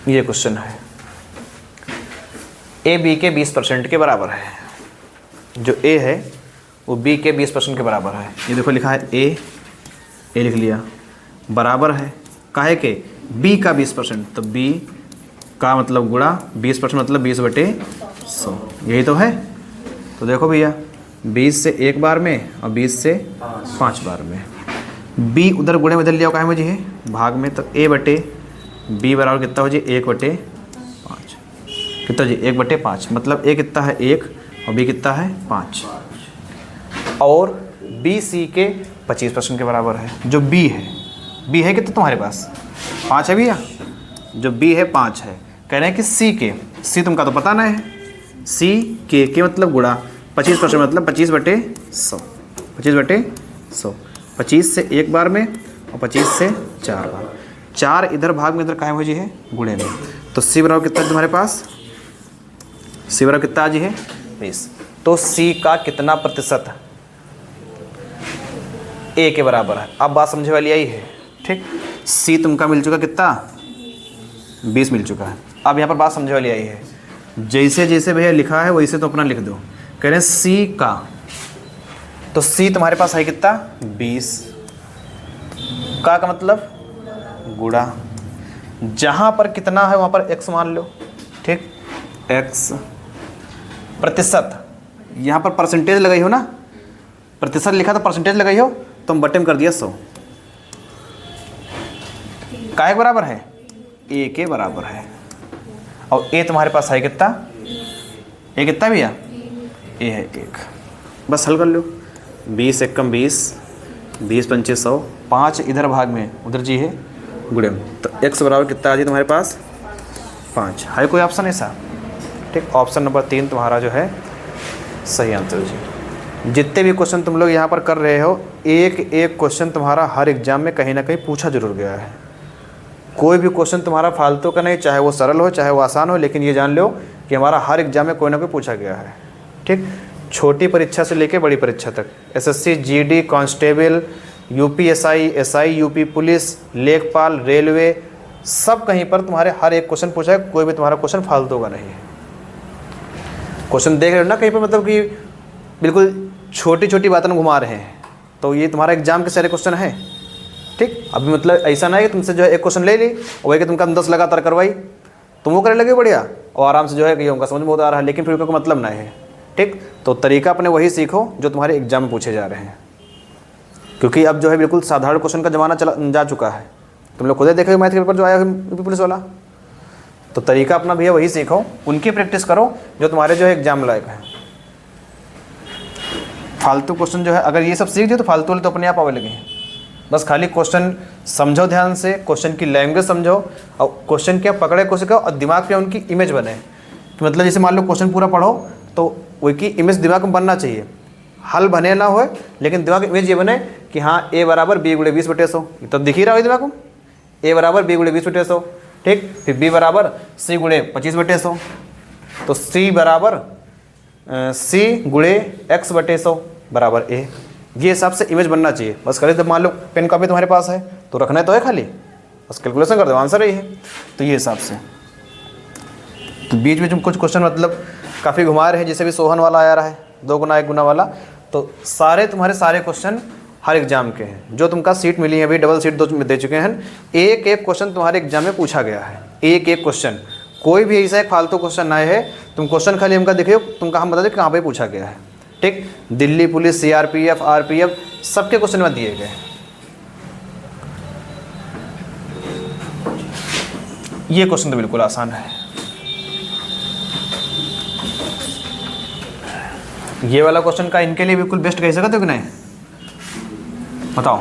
ये क्वेश्चन है। ए बी के 20% के बराबर है। जो ए है वो बी के 20% के बराबर है। ये देखो लिखा है ए लिख लिया, बराबर है काहे के बी का 20%, तो बी का मतलब गुणा 20% मतलब 20/100, यही तो है। तो देखो भैया 20 से एक बार में और 20 से 5 बार में। b उधर गुणे में इधर लिया कहाँ है मुझे भाग में, तो a बटे b बराबर कितना हो जी 1/5। कितना जी 1/5, मतलब a कितना है 1 और b कितना है 5, और b c के 25% के बराबर है। जो b है कितना तुम्हारे पास 5 है भैया, जो b है 5 है। कह रहे हैं कि c तुमका तो पता ना है, c के मतलब गुणा 25% मतलब 25/100, 25/100, 25 से एक बार में और 25 से 4 बार, 4 इधर भाग में इधर कायम हो जी है गुणे में, तो c बराबर कितना तुम्हारे पास, c बराबर कितना आज है 20। तो c का कितना प्रतिशत a के बराबर है। अब बात समझे वाली आई है, ठीक। c तुमका मिल चुका कितना 20 मिल चुका है। अब यहाँ पर बात समझे वाली आई है, जैसे जैसे भैया लिखा है वैसे तो अपना लिख दो। कह रहे हैं c का, तो c तुम्हारे पास है कितना 20, का मतलब गुणा, जहाँ पर कितना है वहाँ पर x मान लो, ठीक, x प्रतिशत, यहाँ पर परसेंटेज लगाई हो ना, प्रतिशत लिखा तो परसेंटेज लगाई हो, तुम बटे में कर दिया 100। काय के बराबर है a के बराबर है, और a तुम्हारे पास है कितना, a कितना भैया a है 1। बस हल कर लो, 20 × 20, 20 × 5 100, 5 इधर भाग में उधर जी है गुणे में, तो x बराबर कितना आ जी तुम्हारे पास 5। है कोई ऑप्शन ऐसा, ठीक। ऑप्शन नंबर 3 तुम्हारा जो है सही आंसर जी। जितने भी क्वेश्चन तुम लोग यहाँ पर कर रहे हो, एक एक क्वेश्चन तुम्हारा हर एग्जाम में कहीं ना कहीं पूछा जरूर गया है। कोई भी क्वेश्चन तुम्हारा फालतू का नहीं, चाहे वो सरल हो चाहे वो आसान हो, लेकिन ये जान लो कि हमारा हर एग्जाम में कोई ना कोई पूछा गया है, ठीक। छोटी परीक्षा से लेकर बड़ी परीक्षा तक, SSC, GD, constable, UPSI, SI, UP police, लेखपाल, रेलवे, सब कहीं पर तुम्हारे हर एक क्वेश्चन पूछा है। कोई भी तुम्हारा क्वेश्चन फालतू का नहीं है। क्वेश्चन देख रहे हो ना कहीं पर, मतलब कि बिल्कुल छोटी छोटी बातों में घुमा रहे हैं, तो ये तुम्हारा एग्जाम के सारे क्वेश्चन है, ठीक। अभी मतलब ऐसा ना है कि तुमसे जो है एक क्वेश्चन ले ली और वही कि तुमका 10 लगातार करवाई, तुम वो करने लगे बढ़िया और आराम से जो है कि उनका समझ में बहुत आ रहा है, लेकिन फिर कोई मतलब ना है, ठीक। तो तरीका अपने वही सीखो जो तुम्हारे एग्जाम में पूछे जा रहे हैं, क्योंकि अब जो है बिल्कुल साधारण क्वेश्चन का ज़माना जा चुका है। तुम लोग खुद ही देखे मैथ के पेपर जो आया यूपी पुलिस वाला, तो तरीका अपना भैया वही सीखो, उनकी प्रैक्टिस करो जो तुम्हारे जो है एग्जाम लायक है। फालतू क्वेश्चन जो है अगर ये सब सीख दिए तो फालतू वाले तो अपने आप आवे लगे। बस खाली क्वेश्चन समझो ध्यान से, क्वेश्चन की लैंग्वेज समझो और क्वेश्चन क्या पकड़े कोशिश करो और दिमाग पे उनकी इमेज बने, कि मतलब जैसे मान लो क्वेश्चन पूरा पढ़ो तो वही इमेज दिमाग में बनना चाहिए, हल बने ना हो लेकिन दिमाग में इमेज ये बने कि हाँ a बराबर b गुणे 20/100, ये तो दिख ही रहा है दिमाग में, a बराबर b गुणे 20/100, ठीक। फिर b बराबर c गुणे 25/100, तो c बराबर c गुणे x/100 बराबर a। ये हिसाब से इमेज बनना चाहिए। बस खाली जब मान लो पेन कॉपी तुम्हारे पास है तो रखना तो है, खाली बस कैलकुलेशन कर दो, आंसर यही है। तो ये हिसाब से तो बीच में कुछ क्वेश्चन मतलब काफ़ी घुमा रहे हैं, जैसे भी सोहन वाला आया रहा है 2 गुना 1 गुना वाला, तो सारे तुम्हारे सारे क्वेश्चन हर एग्जाम के हैं। जो तुमका सीट मिली है अभी, डबल सीट 2 दे चुके हैं, एक एक क्वेश्चन तुम्हारे एग्जाम में पूछा गया है, एक एक क्वेश्चन। कोई भी ऐसा एक फालतू क्वेश्चन ना है, तुम क्वेश्चन खाली हमका देखिए, तुमका हम बता दें कहाँ पर पूछा गया है, ठीक। दिल्ली पुलिस, सीआरपीएफ, आरपीएफ सबके क्वेश्चन में दिए गए। ये क्वेश्चन तो बिल्कुल आसान है। ये वाला क्वेश्चन का इनके लिए बिल्कुल बेस्ट कह सकते हो कि नहीं, बताओ।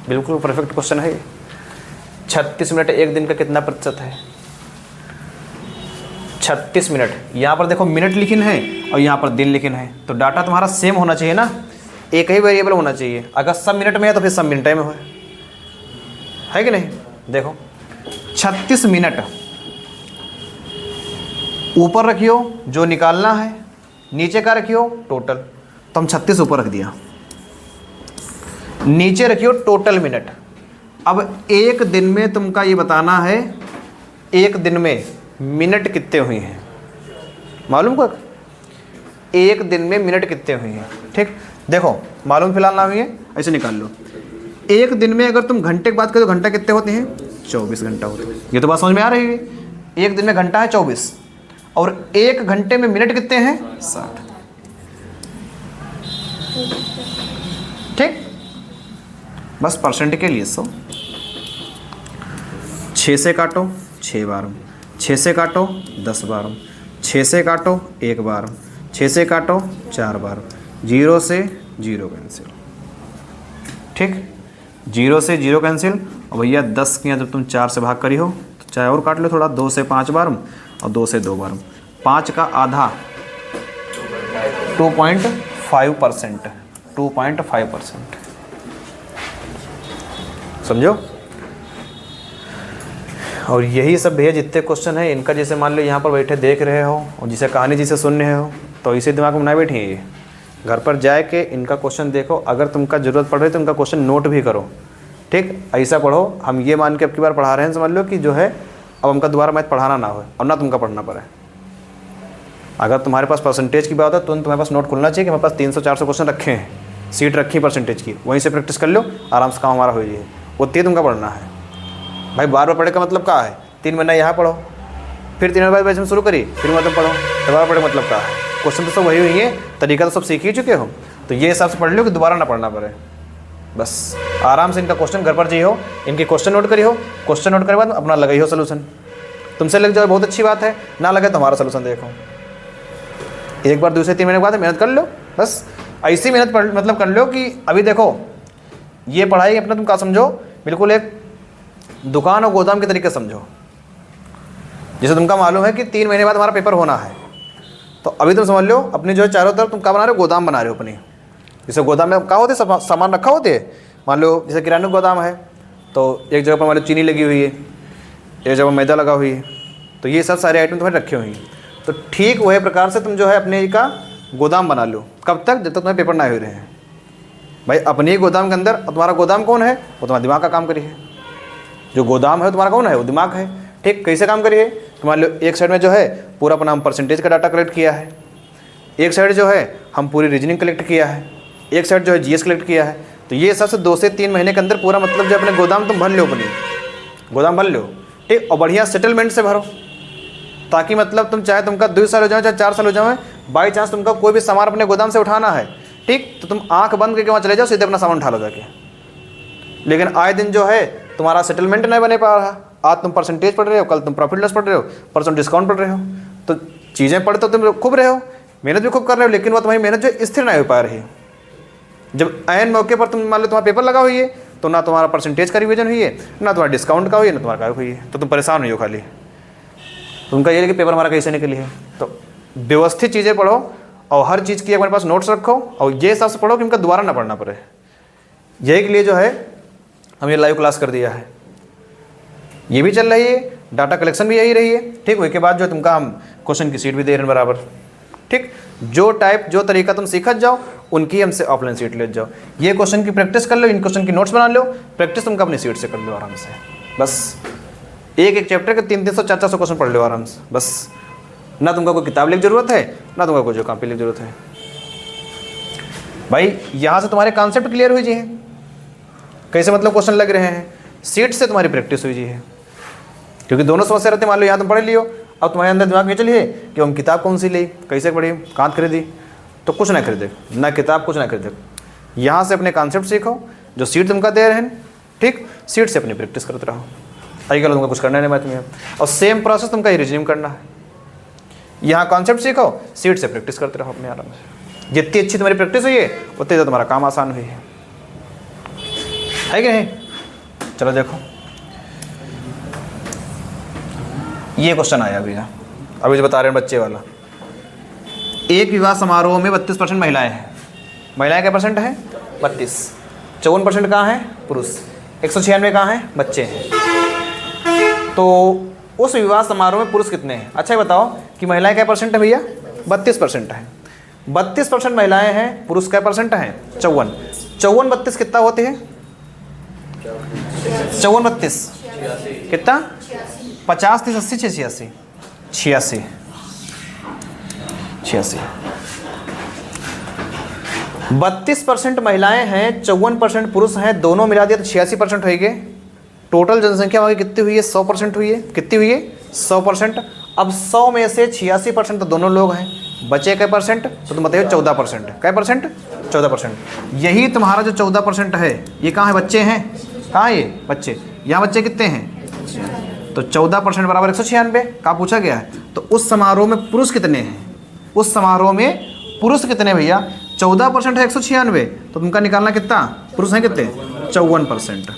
बिल्कुल परफेक्ट क्वेश्चन है। 36 मिनट एक दिन का कितना प्रतिशत है? 36 मिनट। यहाँ पर देखो मिनट लिखिन है और यहाँ पर दिन लिखिन है, तो डाटा तुम्हारा सेम होना चाहिए ना, एक ही वेरिएबल होना चाहिए। अगर सब मिनट में है तो फिर सब मिनट में है कि नहीं। देखो 36 मिनट ऊपर रखियो जो निकालना है, नीचे का रखियो टोटल, तो हम 36 ऊपर रख दिया, नीचे रखियो टोटल मिनट। अब एक दिन में तुमका ये बताना है एक दिन में मिनट कितने हुए हैं, मालूम को एक दिन में मिनट कितने हुए हैं, ठीक। देखो मालूम फिलहाल ना हुई है, ऐसे निकाल लो। एक दिन में अगर तुम घंटे की बात करो तो घंटा कितने होते हैं? 24 घंटा होते हैं। ये तो बात समझ में आ रही है। एक दिन में घंटा है 24 और एक घंटे में मिनट कितने हैं? 60। ठीक, बस परसेंट के लिए 100। 6 से काटो 6 बार, 6 से काटो 10 बार, 6 से काटो 1 बार, 6 से काटो 4 बार, 0 से 0 कैंसिल। ठीक, 0 से 0 कैंसिल। और भैया 10 के यहाँ जब तुम 4 से भाग करी हो तो चाहे और काट लो थोड़ा, 2 से 5 बार और 2 से 2 बार। 5 का आधा 2.5%, 2.5%। समझो। और यही सब भैया जितने क्वेश्चन है इनका, जैसे मान लो यहाँ पर बैठे देख रहे हो और जिसे कहानी जिसे सुन रहे हो तो इसे दिमाग में ना बैठिए, ये घर पर जाए के इनका क्वेश्चन देखो। अगर तुमका ज़रूरत पड़ रही है तो उनका क्वेश्चन नोट भी करो। ठीक, ऐसा पढ़ो। हम ये मान के अब की बार पढ़ा रहे हैं, समझ लो कि जो है अब हमका दोबारा मैथ पढ़ाना ना हो और ना तुमका पढ़ना पड़े। अगर तुम्हारे पास परसेंटेज की बात है तो तुम्हारे पास नोट खुलना चाहिए कि हमारे पास 300-400 क्वेश्चन रखे हैं, सीट रखी परसेंटेज की, वहीं से प्रैक्टिस कर लो, आराम से काम हमारा हो जाए। उतनी तुमका पढ़ना है भाई। बार बार पढ़े का मतलब क्या है? 3 महीना यहाँ पढ़ो, फिर 3 महीने बाद बैच में शुरू करिए, फिर मतलब पढ़ो, दोबारा पढ़े मतलब क्या है? क्वेश्चन तो सब वही हुई है, तरीका तो सब सीख ही चुके हो, तो ये हिसाब से पढ़ लो कि दोबारा ना पढ़ना पड़े। बस आराम से इनका क्वेश्चन घर पर जाइए हो, इनके क्वेश्चन नोट करिए हो, क्वेश्चन नोट करने बाद अपना लगाई हो सोल्यूशन। तुमसे लग जाए बहुत अच्छी बात है, ना लगे तो हमारा सोल्यूशन देखो। एक बार दूसरे 3 महीने के बाद मेहनत कर लो, बस ऐसी मेहनत मतलब कर लो कि अभी देखो ये पढ़ाई अपना तुम क्या समझो, बिल्कुल एक दुकान और गोदाम के तरीके समझो। जैसे तुमका मालूम है कि 3 महीने बाद हमारा पेपर होना है, तो अभी तुम समझ लो अपनी जो है चारों तरफ तुम क्या बना रहे हो, गोदाम बना रहे हो अपनी। जैसे गोदाम में क्या होते सामान रखा होते, मान लो जैसे किराना गोदाम है तो एक जगह पर मान लो चीनी लगी हुई है, एक जगह मैदा लगा हुई है, तो ये सब सारे आइटम तुम्हारे रखे हुए हैं। तो ठीक वही प्रकार से तुम जो है अपने का गोदाम बना लो। कब तक? जब तक तुम्हारे पेपर ना हो रहे हैं भाई। अपने ही गोदाम के अंदर, और तुम्हारा गोदाम कौन है? वो तुम्हारा दिमाग का काम करिए। जो गोदाम है तुम्हारा कौन है? वो दिमाग है। ठीक, कैसे काम करिए? तो मान लो एक साइड में जो है पूरा अपना हम परसेंटेज का डाटा कलेक्ट किया है, एक साइड जो है हम पूरी रीजनिंग कलेक्ट किया है, एक साइड जो है जीएस कलेक्ट किया है। तो ये सबसे 2 से 3 महीने के अंदर पूरा मतलब जो अपने गोदाम तुम भर लो, अपनी गोदाम भर लो। ठीक, और बढ़िया सेटलमेंट से भरो, ताकि मतलब तुम चाहे तुमका 2 साल हो जाए चाहे 4 साल हो जाए, बाई चांस तुमका कोई भी सामान अपने गोदाम से उठाना है, ठीक, तो तुम आंख बंद करके वहाँ चले जाओ, सीधे अपना सामान उठा लो जाके। लेकिन आए दिन जो है तुम्हारा सेटलमेंट नहीं बने पा रहा। आज तुम परसेंटेज पढ़ रहे हो, कल तुम प्रॉफिट लॉस पढ़ रहे हो, परसों डिस्काउंट पढ़ रहे हो। तो चीज़ें पढ़ तो तुम खूब रहे हो, मेहनत भी खूब कर रहे हो, लेकिन वो तुम्हारी मेहनत जो स्थिर नहीं हो पा रही। जब ऐन मौके पर तुम मान लो तुम्हारा पेपर लगा हुई है, तो ना तुम्हारा परसेंटेज का रिवीजन हुई है, ना तुम्हारा डिस्काउंट का हुई है, ना तुम्हारा हुई है, तो तुम परेशान हुई हो खाली। तुमका ये कि पेपर हमारा कैसे निकली है। तो व्यवस्थित चीज़ें पढ़ो और हर चीज़ की हमारे पास नोट्स रखो, और ये हिसाब से पढ़ो कि उनका दोबारा ना पढ़ना पड़े। यही के लिए जो है हम ये लाइव क्लास कर दिया है, ये भी चल रही है, डाटा कलेक्शन भी यही रही है। ठीक, उसके बाद जो तुमका हम क्वेश्चन की सीट भी दे रहे हैं बराबर। ठीक, जो टाइप जो तरीका तुम सीखत जाओ उनकी हमसे ऑफलाइन सीट ले जाओ। ये क्वेश्चन की प्रैक्टिस कर लो, इन क्वेश्चन की नोट्स बना लो, प्रैक्टिस तुमका अपनी सीट से कर लो आराम से। बस एक चैप्टर के 300-400 क्वेश्चन पढ़ लो आराम से। बस ना तुमका कोई किताब लिख जरूरत है, ना तुमका कोई जो कॉपी लिख जरूरत है। भाई यहाँ से तुम्हारे कॉन्सेप्ट क्लियर हुई जी है, कैसे मतलब क्वेश्चन लग रहे हैं, सीट से तुम्हारी प्रैक्टिस हुई जी है। क्योंकि दोनों समस्या रहते, मान लो यहाँ तुम पढ़ लियो, अब तुम्हारे अंदर दिमाग में चलिए कि हम किताब कौन सी ली, कैसे पढ़ी, कहाँ खरीदी, तो कुछ ना खरीदे, ना किताब कुछ ना खरीदे। यहाँ से अपने कॉन्सेप्ट सीखो जो सीट तुमका दे रहे हैं। ठीक, सीट से अपनी प्रैक्टिस करते रहो। आजकल तुमको कुछ करना नहीं मैथ में, और सेम प्रोसेस तुमका ही रिज्यूम करना है। यहाँ कॉन्सेप्ट सीखो, सीट से प्रैक्टिस करते रहो अपने आराम से। जितनी अच्छी तुम्हारी प्रैक्टिस हुई है उतनी ज़्यादा तुम्हारा काम आसान हुई है कि नहीं? चलो देखो ये क्वेश्चन आया भैया, अभी जो बता रहे हैं बच्चे वाला। एक विवाह समारोह में 32% महिलाएं हैं। महिलाएं क्या परसेंट है? 32। 54% कहाँ है? पुरुष। 196 कहाँ है? बच्चे हैं। तो उस विवाह समारोह में पुरुष कितने हैं? अच्छा ये बताओ कि महिलाएं क्या परसेंट है भैया? 32% है। 32% महिलाएं हैं, पुरुष क्या परसेंट है? 54। 54 32 कितना होते हैं? 54 32 कितना? 50 30 80 86 86 86। 32% महिलाएं हैं, 54% पुरुष हैं, दोनों मिला दिया तो 86% हो गए। टोटल जनसंख्या वहाँ कितनी हुई है? 100% हुई है। कितनी हुई है? 100%। अब 100 में से 86% तो दोनों लोग हैं, बचे क्या परसेंट? तो तुम बताइए 14%। क्या परसेंट? 14%। यही तुम्हारा जो 14% है ये कहाँ है, बच्चे हैं, कहाँ है ये बच्चे, यहाँ बच्चे कितने हैं, तो 14% बराबर 196 का पूछा गया है। तो उस समारोह में पुरुष कितने हैं, उस समारोह में पुरुष कितने भैया, 14% है 196, तो तुमका निकालना कितना, पुरुष हैं कितने, 54%।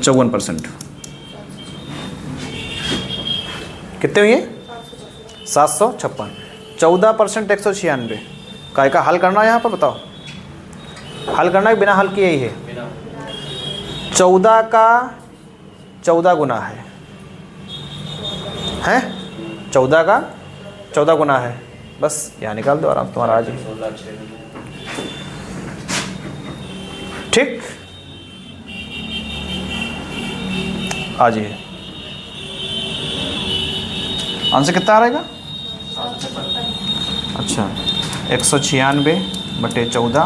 54% कितने हुए, 756। 14% 196 का हल करना है यहाँ पर, बताओ हल करना है, बिना हल किए ही है। 14 का 14 गुना है, हैं 14 का 14 गुना है, बस यहाँ निकाल दो आराम, तुम्हारा आज ही। ठीक, आज ही है। आंसर कितना आ रहेगा, अच्छा 196/14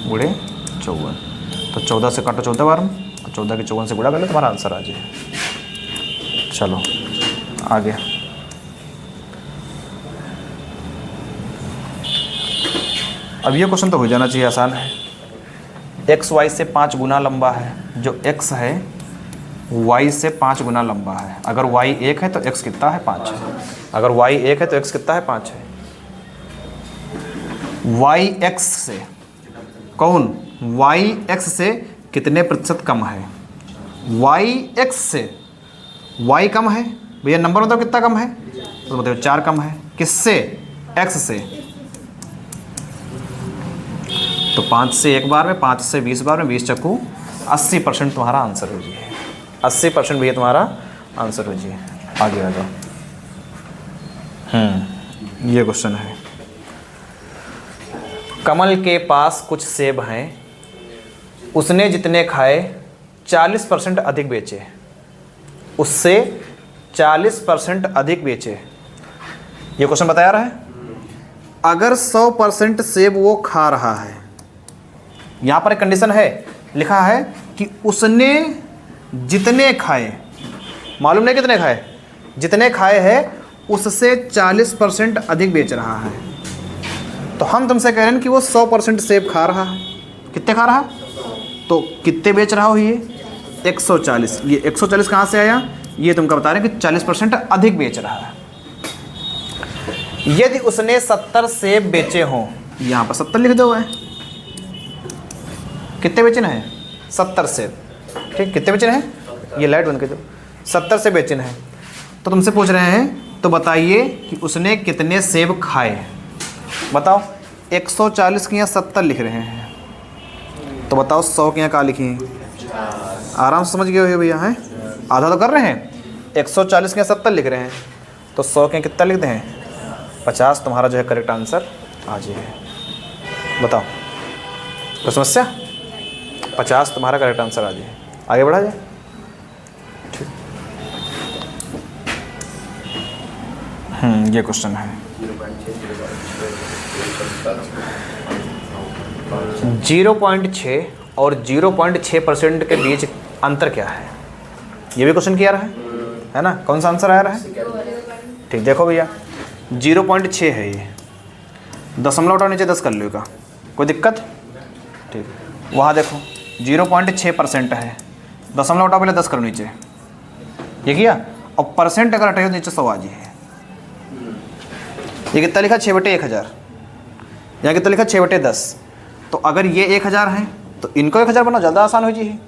गुणे 54, तो 14 से काटो 14 बार, और 14 के 54 से गुणा कर लो, तुम्हारा आंसर आ जाए। चलो आगे, अब ये क्वेश्चन तो हो जाना चाहिए, आसान है। एक्स वाई से 5 गुना लंबा है, जो एक्स है y से 5 गुना लंबा है। अगर y 1 है तो x कितना है, 5 है। अगर y 1 है तो x कितना है, 5 है। y x से कौन, y x से कितने प्रतिशत कम है, y x से y कम है भैया, नंबर मतलब कितना कम है, तो मतलब 4 कम है, किससे, x से। तो 5 से एक बार में, 5 से 20 बार में, 20 चक्कू 80% तुम्हारा आंसर हो जाए, 80% भैया तुम्हारा आंसर हो जाए। आगे आ जाओ। ये क्वेश्चन है, कमल के पास कुछ सेब हैं, उसने जितने खाए 40% अधिक बेचे, उससे 40% अधिक बेचे। ये क्वेश्चन बताया रहा है। अगर 100% सेब वो खा रहा है, यहाँ पर एक कंडीशन है, लिखा है कि उसने जितने खाए, मालूम नहीं कितने खाए, जितने खाए हैं उससे 40% अधिक बेच रहा है। तो हम तुमसे कह रहे हैं कि वो 100% सेब खा रहा है, कितने खा रहा है, तो कितने बेच रहा हो, ये 140। ये 140 कहाँ से आया, ये तुमको बता रहे हैं कि 40% अधिक बेच रहा है। यदि उसने 70 सेब बेचे हों, यहाँ पर 70 लिख दो है, कितने बेचने हैं, 70 सेब, ठीक, कितने बेचने हैं, ये लाइट बंद कर दो, 70 से बेचने हैं। तो तुमसे पूछ रहे हैं, तो बताइए कि उसने कितने सेब खाए, बताओ। 140 के यहाँ 70 लिख रहे हैं, तो बताओ 100 के यहाँ क्या लिखे हैं, आराम से समझ गए हो भैया, हैं आधा तो कर रहे हैं। 140 के यहाँ 70 लिख रहे हैं, तो 100 के यहाँ कितना लिखते हैं, 50। तुम्हारा जो है करेक्ट आंसर आज ये है। बताओ कोई समस्या, 50 तुम्हारा करेक्ट आंसर आ जाए। आगे बढ़ा जाए, ठीक। ये क्वेश्चन है, 0.6 और 0.6% के बीच अंतर क्या है, ये भी क्वेश्चन किया रहा है ना, कौन सा आंसर आया रहा है, ठीक। देखो भैया 0.6 है, ये दशमलव उठाओ नीचे 10 कर लो का, कोई दिक्कत, ठीक। वहाँ देखो 0.6% है, दशमलव उठाओ पहले 10 करो नीचे, ये किया, और परसेंट अगर हटाओ नीचे 100 आ जाए। ये कितना लिखा, 6/1000, यहाँ कितना लिखा 6/10। तो अगर ये 1000 है तो इनको 1000 बनाओ, ज़्यादा आसान हो जाए,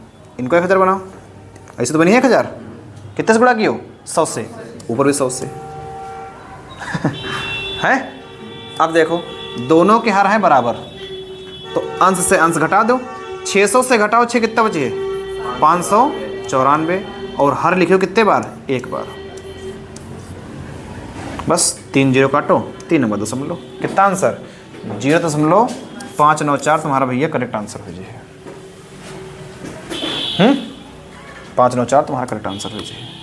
इनको 1000 बनाओ, ऐसे तो बनी 1000, कितने से गुणा किए हो, 100 से, ऊपर भी 100 से है। अब देखो दोनों के हार हैं बराबर, तो अंश से अंश घटा दो, 600 से घटाओ 6 कितना बचे, 594, और हर लिखो कितने बार, एक बार, बस 3 0 काटो, 3 नंबर दशमलव, कितना आंसर 0.594 तुम्हारा भैया करेक्ट आंसर हो जाए। 594 तुम्हारा करेक्ट आंसर हो जाए।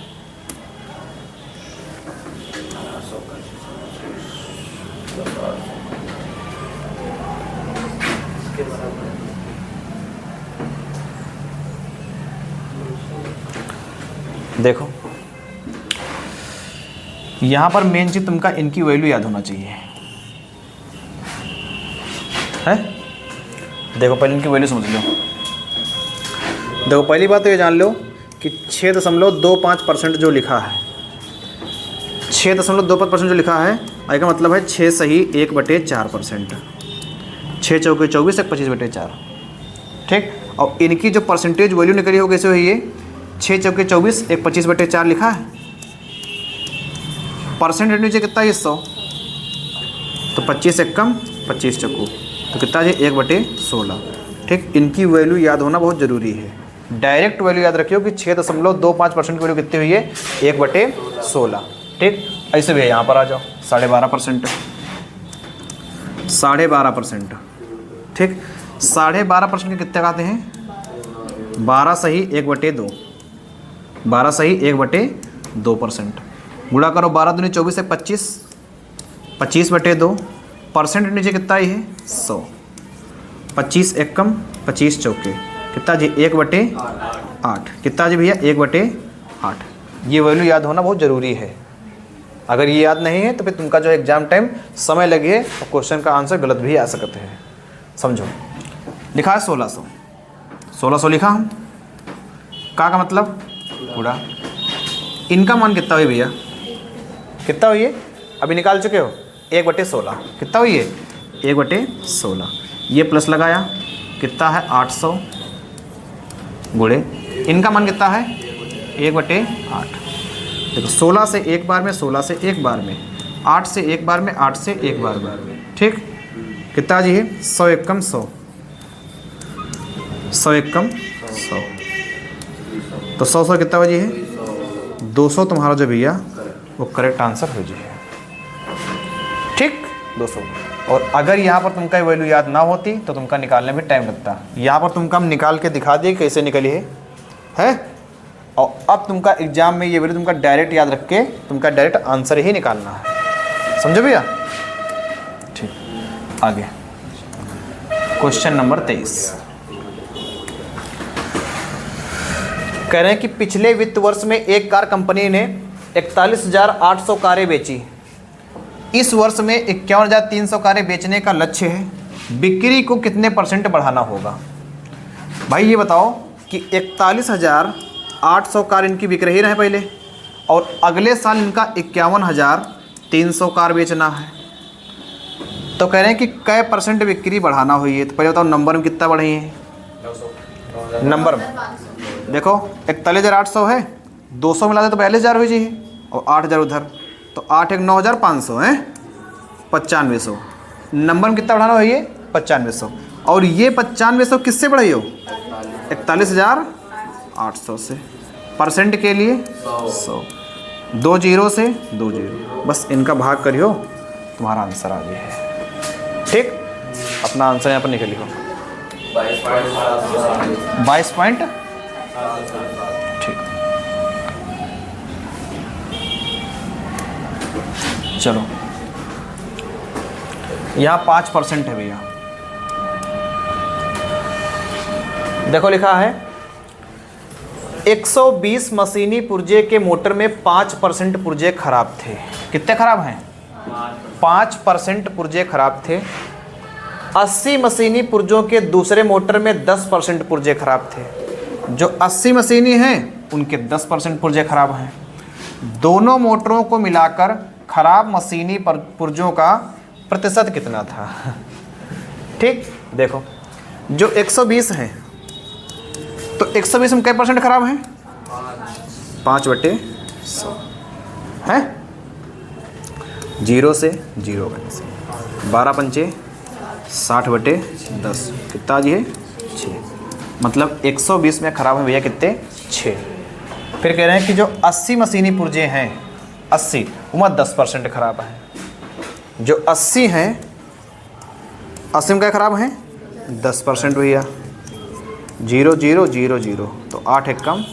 देखो यहाँ पर मेन चीज़ तुमका इनकी वैल्यू याद होना चाहिए। है। देखो पहले इनकी वैल्यू समझ लो। देखो पहली बात तो ये जान लो कि 6.25% जो लिखा है, 6.25% जो लिखा है, इसका मतलब है 6 सही 1/4%। 6 चौके 24 एक 25/4, ठीक। और इनकी जो परसेंटेज वैल्यू निकली हो कैसे हुई है, 6 चौके 24 एक 25/4 लिखा है। परसेंटेज नीचे कितना है 100, तो 25 एक कम 25 चक्कू, तो कितना है 1/16, ठीक। इनकी वैल्यू याद होना बहुत ज़रूरी है। डायरेक्ट वैल्यू याद रखियो कि 6.25% की वैल्यू कितनी हुई है 1/16, ठीक। ऐसे भी है, यहाँ पर आ जाओ 12.5%, 12.5%, ठीक। 12.5% के कितने आते हैं 12 सही 1/2, 12 सही 1/2%। गुणा करो 12 दूनी 24 एक 25, 25/2, परसेंट नीचे कितना ही है 100, 25 एक कम 25 चौके, कितना जी 1/8, कितना जी भैया 1/8। ये वैल्यू याद होना बहुत ज़रूरी है। अगर ये याद नहीं है तो फिर तुमका जो एग्ज़ाम टाइम समय लगे और क्वेश्चन का आंसर गलत भी आ सकते हैं। समझो, लिखा है 1600 लिखा हम, का मतलब पूरा। इनका मान कितना हुई भैया, कितना हुई है अभी निकाल चुके हो 1/16, कितना हुई है 1/16। ये प्लस लगाया कितना है 800 गुणे इनका मान कितना है 1/8। देखो 16 से एक बार में, 16 से एक बार में, 8 से एक बार में, 8 से एक बार में, ठीक। कितना जी है 100 एक कम 100, 100 एक कम 100, तो 100 कितना बजे है 200 तुम्हारा जो भैया वो करेक्ट आंसर हो जाए, ठीक 200। और अगर यहाँ पर तुमका वैल्यू याद ना होती तो तुमका निकालने में टाइम लगता। यहाँ पर तुमका हम निकाल के दिखा दिए कैसे निकली है। और अब तुमका एग्जाम में ये वैल्यू तुमका डायरेक्ट याद रख के तुमका डायरेक्ट आंसर ही निकालना है। समझो भैया, ठीक। आगे क्वेश्चन नंबर 23 कह रहे हैं कि पिछले वित्त वर्ष में एक कार कंपनी ने 41,800 कारें बेची। इस वर्ष में 51,300 कारें बेचने का लक्ष्य है। बिक्री को कितने % बढ़ाना होगा। भाई ये बताओ कि 41,800 कार इनकी बिक रही है पहले, और अगले साल इनका 51,300 कार बेचना है। तो कह रहे हैं कि कै % बिक्री बढ़ाना हुई है। तो पहले बताओ नंबर में कितना बढ़ी है। नंबर में देखो 41,800 है, 200 मिला दे तो 42,000 हो जाए, और 8,000 उधर, तो 8 एक 9,500 है 9500। नंबर में कितना बढ़ाना हो ये 9500, और ये 9500 किससे बढ़ाई हो 41,800 से। परसेंट के लिए 100, 2 0 से 2 0, बस इनका भाग करियो तुम्हारा आंसर आ गया है, ठीक। अपना आंसर यहाँ पर निकल लिखो 22 पॉइंट, ठीक। चलो यहाँ 5% है भैया। देखो लिखा है 120 मशीनी पुर्जे के मोटर में 5% पुर्जे खराब थे। कितने खराब हैं 5% पुर्जे खराब थे। 80 मशीनी पुर्जों के दूसरे मोटर में 10% पुर्जे खराब थे। जो 80 मशीनी हैं उनके 10% पुर्जे खराब हैं। दोनों मोटरों को मिलाकर खराब मशीनी पुर्जों का प्रतिशत कितना था। ठीक, देखो जो 120 हैं तो 120 में कितने % खराब हैं 5/100 है। 0 से 0 करने से 12 पंचे 60/10 कितना जी है 6, मतलब 120 में खराब है भैया कितने 6। फिर कह रहे हैं कि जो 80 मशीनी पुर्जे हैं 80 उनमें 10% खराब है। जो 80 हैं 80 में क्या खराब हैं 10% भैया। 0 0 0 0 तो 8 एक कम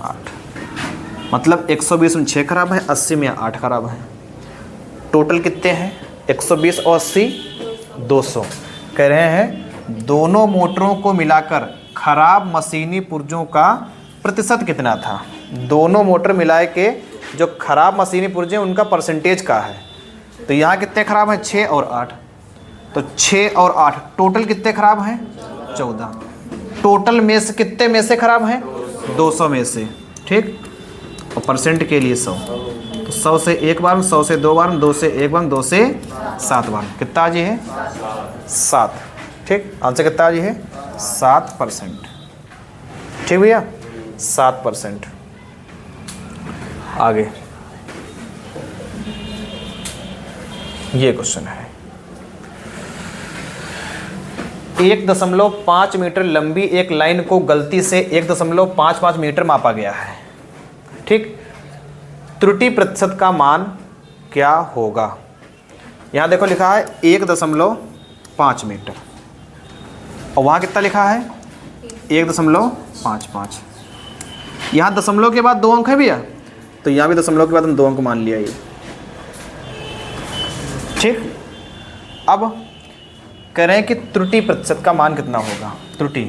8, मतलब 120 में 6 खराब है, 80 में 8 खराब है। टोटल कितने हैं 120 और 80 200। कह रहे हैं दोनों मोटरों को मिलाकर खराब मशीनी पुर्जों का प्रतिशत कितना था। दोनों मोटर मिलाए के जो खराब मशीनी पुर्जे उनका परसेंटेज का है। तो यहाँ कितने खराब हैं 6 और 8, तो 6 और 8 टोटल कितने खराब हैं? 14। टोटल में से कितने में से खराब हैं? 200 में से। ठीक, और परसेंट के लिए 100, तो 100 से 1 बार, 100 से 2 बार, 2 से 1 बार, 2 से 7 बार। कितना आज है? 7। ठीक, आंसर कितना आज है? 7%। ठीक भैया, 7%। आगे ये क्वेश्चन है, 1.5 मीटर लंबी एक लाइन को गलती से 1.55 मीटर मापा गया है। ठीक, त्रुटि प्रतिशत का मान क्या होगा? यहां देखो लिखा है 1.55 मीटर, और वहां कितना लिखा है? 1.55। यहाँ दशमलव के बाद 2 अंक है भैया, तो यहाँ भी दशमलव के बाद हम 2 अंक मान लिया ये। ठीक, अब करें कि त्रुटि प्रतिशत का मान कितना होगा? त्रुटि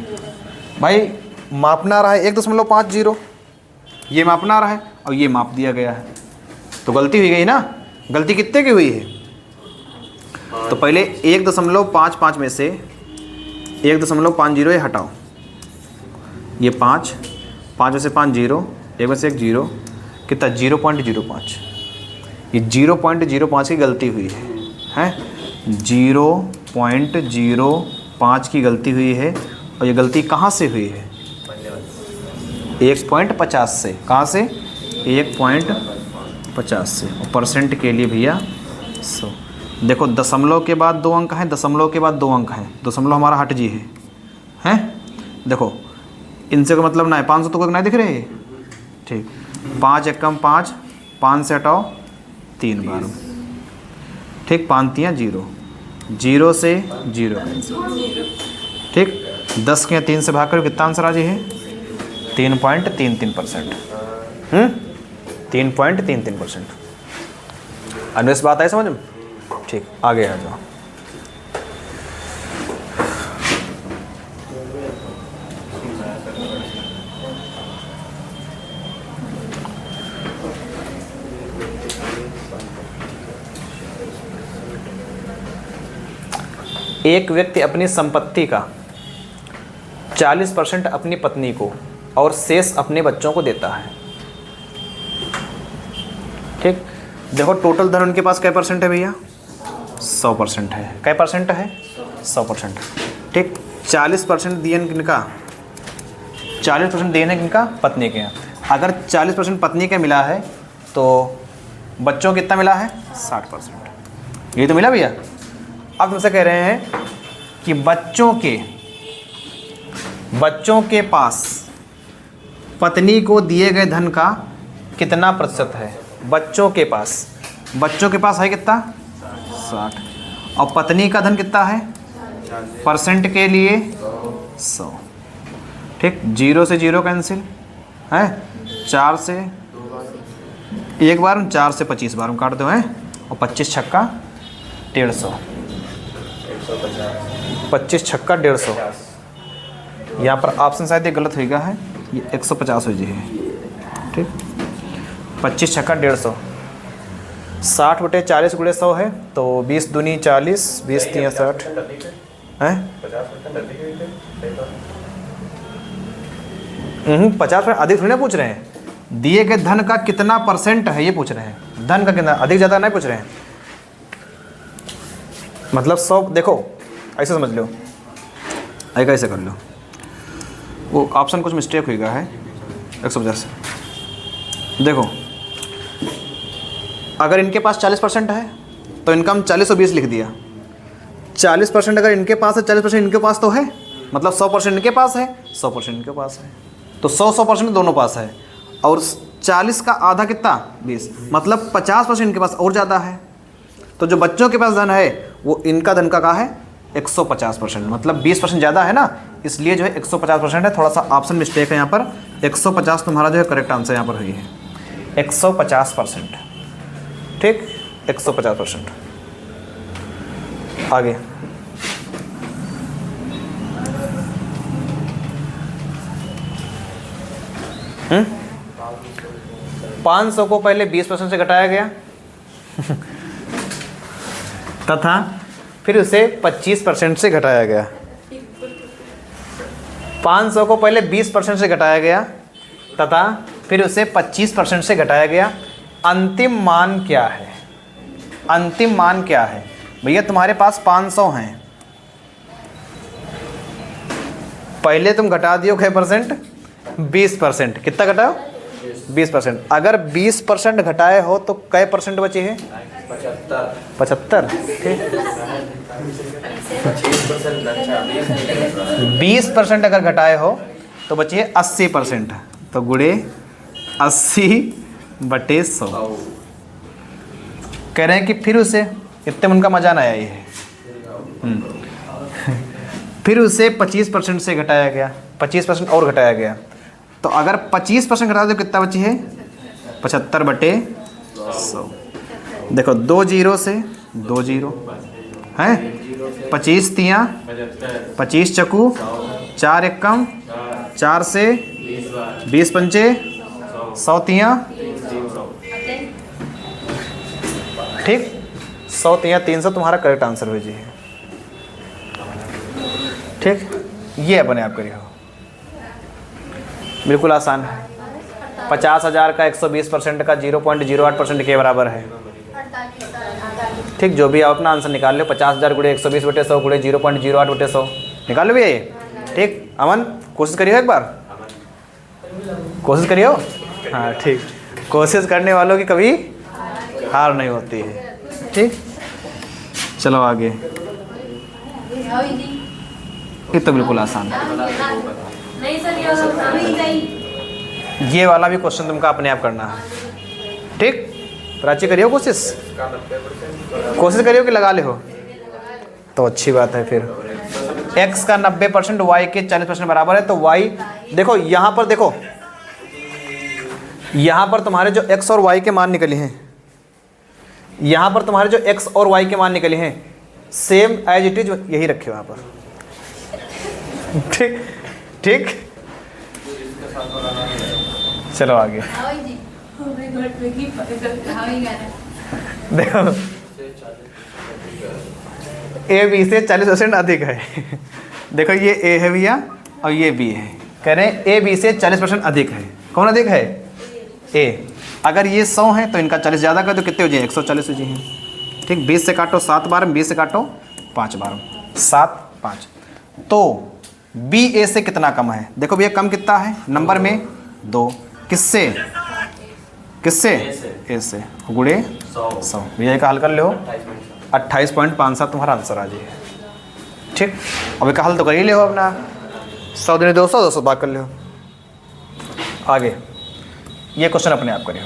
भाई मापना रहा है 1.50, ये मापना रहा है और ये माप दिया गया है, तो गलती हुई गई ना। गलती कितने की हुई है? तो पहले 1.55 में से 1.50 ये हटाओ, ये 5 में से 5 0, 1 में से 1 0, कितना? 0.05। ये 0.05 की गलती हुई है 0.05 की गलती हुई है। और ये गलती कहाँ से हुई है? 1.50 से। कहाँ से? 1.50 से। और परसेंट के लिए भैया 100। देखो दशमलव के बाद 2 अंक हैं, दशमलव के बाद 2 अंक हैं, दशमलव हमारा हट जी है। देखो इनसे का मतलब ना है, 500 तो कोई नहीं दिख रहे है। ठीक, 5 एकम 5, 5 से हटाओ 3 बार। ठीक, 5 3 0, 0 से 0 ठीक, 10 के 3 से भाग कर कितना आंसर आ जी है? 3.33%। 3.33%। अन्वेष बात आई समझ में? ठीक, आगे आ जाओ। एक व्यक्ति अपनी संपत्ति का 40% अपनी पत्नी को और शेष अपने बच्चों को देता है। ठीक, देखो टोटल धन उनके पास क्या परसेंट है भैया? 100% है। क्या परसेंट है? 100%। ठीक, 40% दिए किनका? 40% देने किनका? पत्नी के। अगर 40% पत्नी के मिला है तो बच्चों कितना मिला है? 60%। ये तो मिला भैया। अब तुमसे कह रहे हैं कि बच्चों के पास पत्नी को दिए गए धन का कितना प्रतिशत है? बच्चों के पास है कितना? 60। और पत्नी का धन कितना है? परसेंट के लिए 100। ठीक, 0 से 0 कैंसिल है, 4 से 1 बार, 4 से 25 बार हम काट दो हैं, और 25 छक्का 150। 25 छक्का 150। यहाँ पर ऑप्शन शायद ये गलत होगा है, ये 150 हो जाए। ठीक, 25 छक्का 150, 60 बटे 40 गुणे 100 है, तो 20 दूनी 40, 20 3 60 है। 50% अधिक थोड़ी ना पूछ रहे हैं, दिए गए धन का कितना परसेंट है ये पूछ रहे हैं। धन का कितना, अधिक ज़्यादा नहीं पूछ रहे हैं। मतलब 100, देखो ऐसे समझ लो, ऐसे कर लो, वो ऑप्शन कुछ मिस्टेक हुई है 150। देखो अगर इनके पास 40% है तो इनका हम 40 और 20 लिख दिया। 40% अगर इनके पास है, 40% इनके पास तो है, मतलब 100% इनके पास है, 100% इनके पास है, तो 100% दोनों पास है। और 40 का आधा कितना? 20, मतलब 50% इनके पास और ज़्यादा है। तो जो बच्चों के पास धन है वो इनका धन का कहा है 150%, मतलब 20% ज़्यादा है ना, इसलिए जो है 150% है। थोड़ा सा ऑप्शन मिस्टेक है यहाँ पर, 150 तुम्हारा जो है करेक्ट आंसर यहाँ पर हुई है 150%। ठीक, 150%। आगे 500 को पहले 20% से घटाया गया तथा फिर उसे 25% से घटाया गया। 500 को पहले 20% से घटाया गया तथा फिर उसे 25% से घटाया गया। अंतिम मान क्या है? अंतिम मान क्या है? भैया तुम्हारे पास 500 हैं, पहले तुम घटा दियो कै परसेंट? 20%। कितना घटाओ? 20%। अगर 20% घटाए हो तो कै परसेंट बचे हैं? 75। ठीक, 20% अगर घटाए हो तो बचे 80%। तो गुणे 80/100। कह रहे हैं कि फिर उसे, इतने में उनका मजा ना आया ये है। फिर उसे 25% से घटाया गया, 25% और घटाया गया। तो अगर 25% घटा दो कितना बची है? 75/100। देखो 2 जीरो से 2 जीरो हैं, 25 तियाँ 25 चकू 4 एकम 4 से 20 पंचे 100 तियाँ, ठीक, 100 तियाँ 300 तुम्हारा करेक्ट आंसर भेजिए। ठीक, ये अपने आप करिए, बिल्कुल आसान है। 50,000 का 120% का 0.08% के बराबर है। ठीक, जो भी आप अपना आंसर निकाल लो। 50,000 गुणे 120/100 गुणे 0.08/100 निकाल लो भैया ये। ठीक, अमन कोशिश करियो एक बार, कोशिश करियो। हाँ ठीक, कोशिश करने वालों की कभी हार नहीं होती है। ठीक, चलो आगे। ये तो बिल्कुल आसान है। नहीं सर, ये वाला भी क्वेश्चन तुमको अपने आप करना है। ठीक, प्राची करियो कोशिश, कोशिश करियो कि लगा ले हो तो अच्छी बात है। फिर x का 90% y के 40% बराबर है। तो y देखो यहाँ पर, देखो यहाँ पर तुम्हारे जो x और y के मान निकले हैं, यहाँ पर तुम्हारे जो x और y के मान निकले हैं सेम एज इट इज यही रखे वहाँ पर। ठीक ठीक, चलो आगे। देखो ए बी से 40% अधिक है। देखो ये ए है भैया और ये बी है। कह रहे हैं ए बी से 40% अधिक है। कौन अधिक है? ए। अगर ये 100 है तो इनका 40 ज़्यादा कर तो कितने हो जाए? 140 हो जाए। ठीक, 20 से काटो 7 बार, 20 से काटो 5 बार, 7 5। तो बी ए से कितना कम है? देखो भैया कम कितना है नंबर में? 2। किससे? किससे? ए से। गुणे 100। भैया का हल कर लो, 28.57 तुम्हारा आंसर आ जाए। ठीक, अब एक हल तो कर ही ले हो अपना। 100 दूनी 200, 200 बात कर लो। आगे ये क्वेश्चन अपने आप करियो,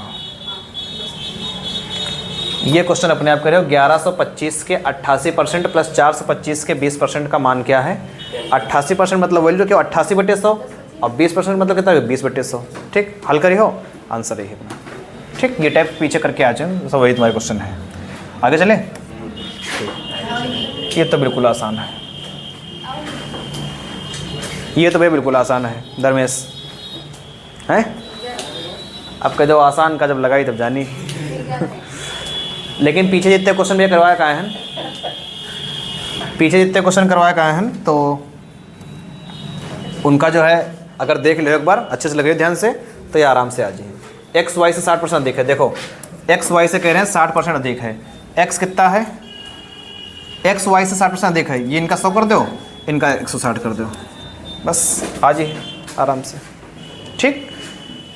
ये क्वेश्चन अपने आप करियो। 1125 के 88% प्लस 425 के 20% का मान क्या है? 88% मतलब वैल्यू क्या? 88/100 और 20% मतलब कितना? 20/100। ठीक, हल करियो, आंसर यही अपना। ठीक, ये टाइप पीछे करके आ जाए, सब वही तुम्हारे क्वेश्चन है। आगे चले। ये तो बिल्कुल आसान है, ये तो भाई बिल्कुल आसान है धर्मेश हैं। अब कह दो आसान का जब लगाई तब जानी। लेकिन पीछे जितने क्वेश्चन भैया करवाया कहाँ हैं, पीछे जितने क्वेश्चन करवाया कहाँ हैं, तो उनका जो है अगर देख लो एक बार अच्छे से लगे ध्यान से तो ये आराम से आ जाए। एक्स वाई से 60% अधिक है। देखो एक्स वाई से कह रहे हैं 60% अधिक है। एक्स कितना है? एक्स वाई से 60% अधिक है। ये इनका 100 कर दो, इनका 160 कर दो, बस आ जाइए आराम से। ठीक,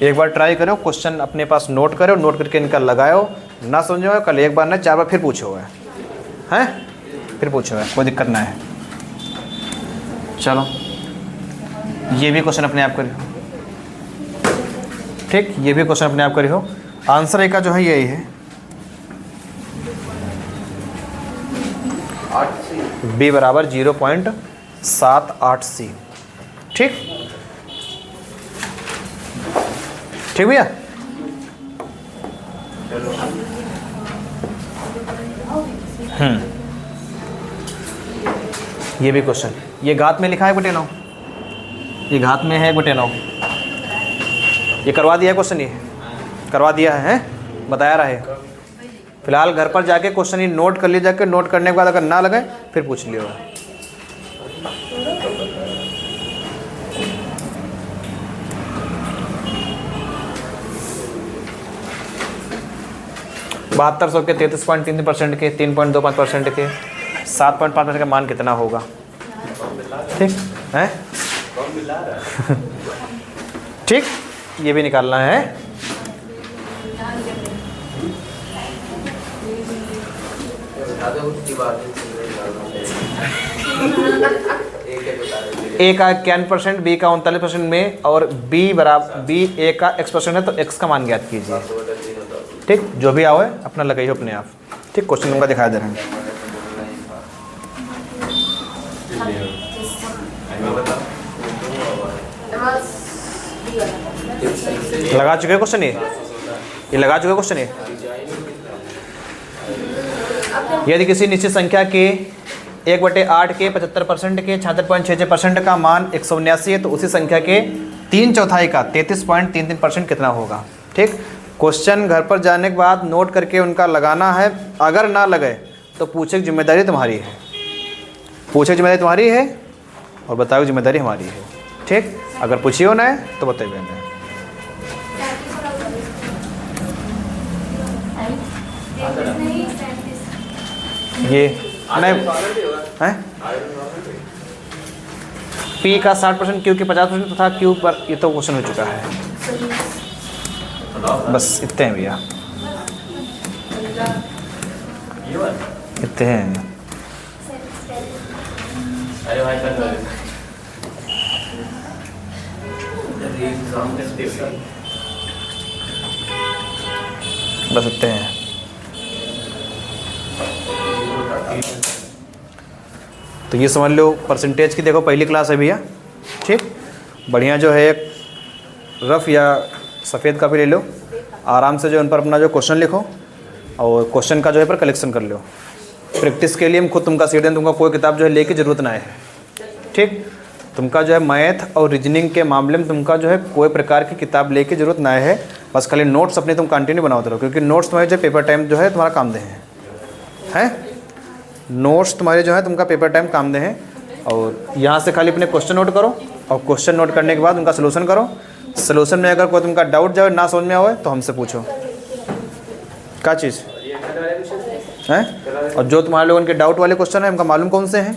एक बार ट्राई करो, क्वेश्चन अपने पास नोट करो, नोट करके इनका लगाओ। ना समझो कल एक बार ना 4 बार फिर पूछो है, फिर पूछो है, कोई दिक्कत ना है। चलो ये भी क्वेश्चन अपने आप करियो। ठीक, ये भी क्वेश्चन अपने आप करियो। आंसर ए का जो है यही है, बी बराबर 0.78C। ठीक ठीक भैया। ये भी क्वेश्चन, ये घात में लिखा है 1/9, ये घात में है 1/9। ये करवा दिया है क्वेश्चन, ये करवा दिया है, बताया रहा है। फिलहाल घर पर जाके क्वेश्चन ही नोट कर लीजिए, जाके नोट करने के बाद अगर ना लगे फिर पूछ लियो। 7200 के 33.33% के 3.25% के 7.5% का मान कितना होगा? ठीक है, ठीक, ये भी निकालना है। ए का 51%, बी का 39% में, और बी बराबर बी ए का x% है तो x का मान ज्ञात कीजिए। ठीक, जो भी आओ है अपना लगाइए अपने आप। ठीक, क्वेश्चन नंबर दिखा दे रहे हैं। लगा चुके क्वेश्चन, ये लगा चुके क्वेश्चन। यदि किसी निश्चित संख्या के 1/8 के 75% के 66.66% का मान 179 है तो उसी संख्या के 3/4 का 33.33% कितना होगा? ठीक, क्वेश्चन घर पर जाने के बाद नोट करके उनका लगाना है। अगर ना लगे तो पूछे की जिम्मेदारी तुम्हारी है, पूछे जिम्मेदारी तुम्हारी है और बताओ जिम्मेदारी हमारी है। ठीक, अगर पूछियो ना है तो बताइए मैं। ये नहीं है पी का 60%, क्यू के 50% तथा क्यू पर, ये तो क्वेश्चन हो चुका है। बस इतने हैं भैया, इतने हैं। अरे भाई बस इतने हैं। तो ये समझ लो परसेंटेज की, देखो पहली क्लास है भैया। ठीक, बढ़िया जो है एक रफ़ या सफ़ेद कापी ले लो, आराम से जो उन पर अपना जो क्वेश्चन लिखो और क्वेश्चन का जो है पर कलेक्शन कर लो। प्रैक्टिस के लिए हम खुद तुमका सीट दें, तुमका कोई किताब जो है लेके ज़रूरत ना है। ठीक, तुमका जो है मैथ और रीजनिंग के मामले में तुमका जो है कोई प्रकार की किताब लेके ज़रूरत ना है। बस खाली नोट्स अपने तुम कंटिन्यू बनाते रहो, क्योंकि नोट्स तुम्हारे जो पेपर टाइम जो है तुम्हारा काम दे हैं। नोट्स तुम्हारे जो है तुमका पेपर टाइम काम दे हैं। और यहाँ से खाली अपने क्वेश्चन नोट करो और क्वेश्चन नोट करने के बाद उनका सलूशन करो। सलूशन में अगर कोई तुमका डाउट जो है ना समझ में आए तो हमसे पूछो क्या चीज़ है। और जो तुम्हारे लोगों के डाउट वाले क्वेश्चन है हमका मालूम कौन से हैं,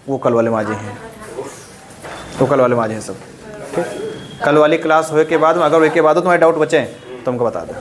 वो कल वाले माजे हैं, तो कल वाले माजे हैं सब। ठीक, कल वाली क्लास होए के बाद अगर होए के बाद तुम्हारे डाउट बचे तो हमको बता दो।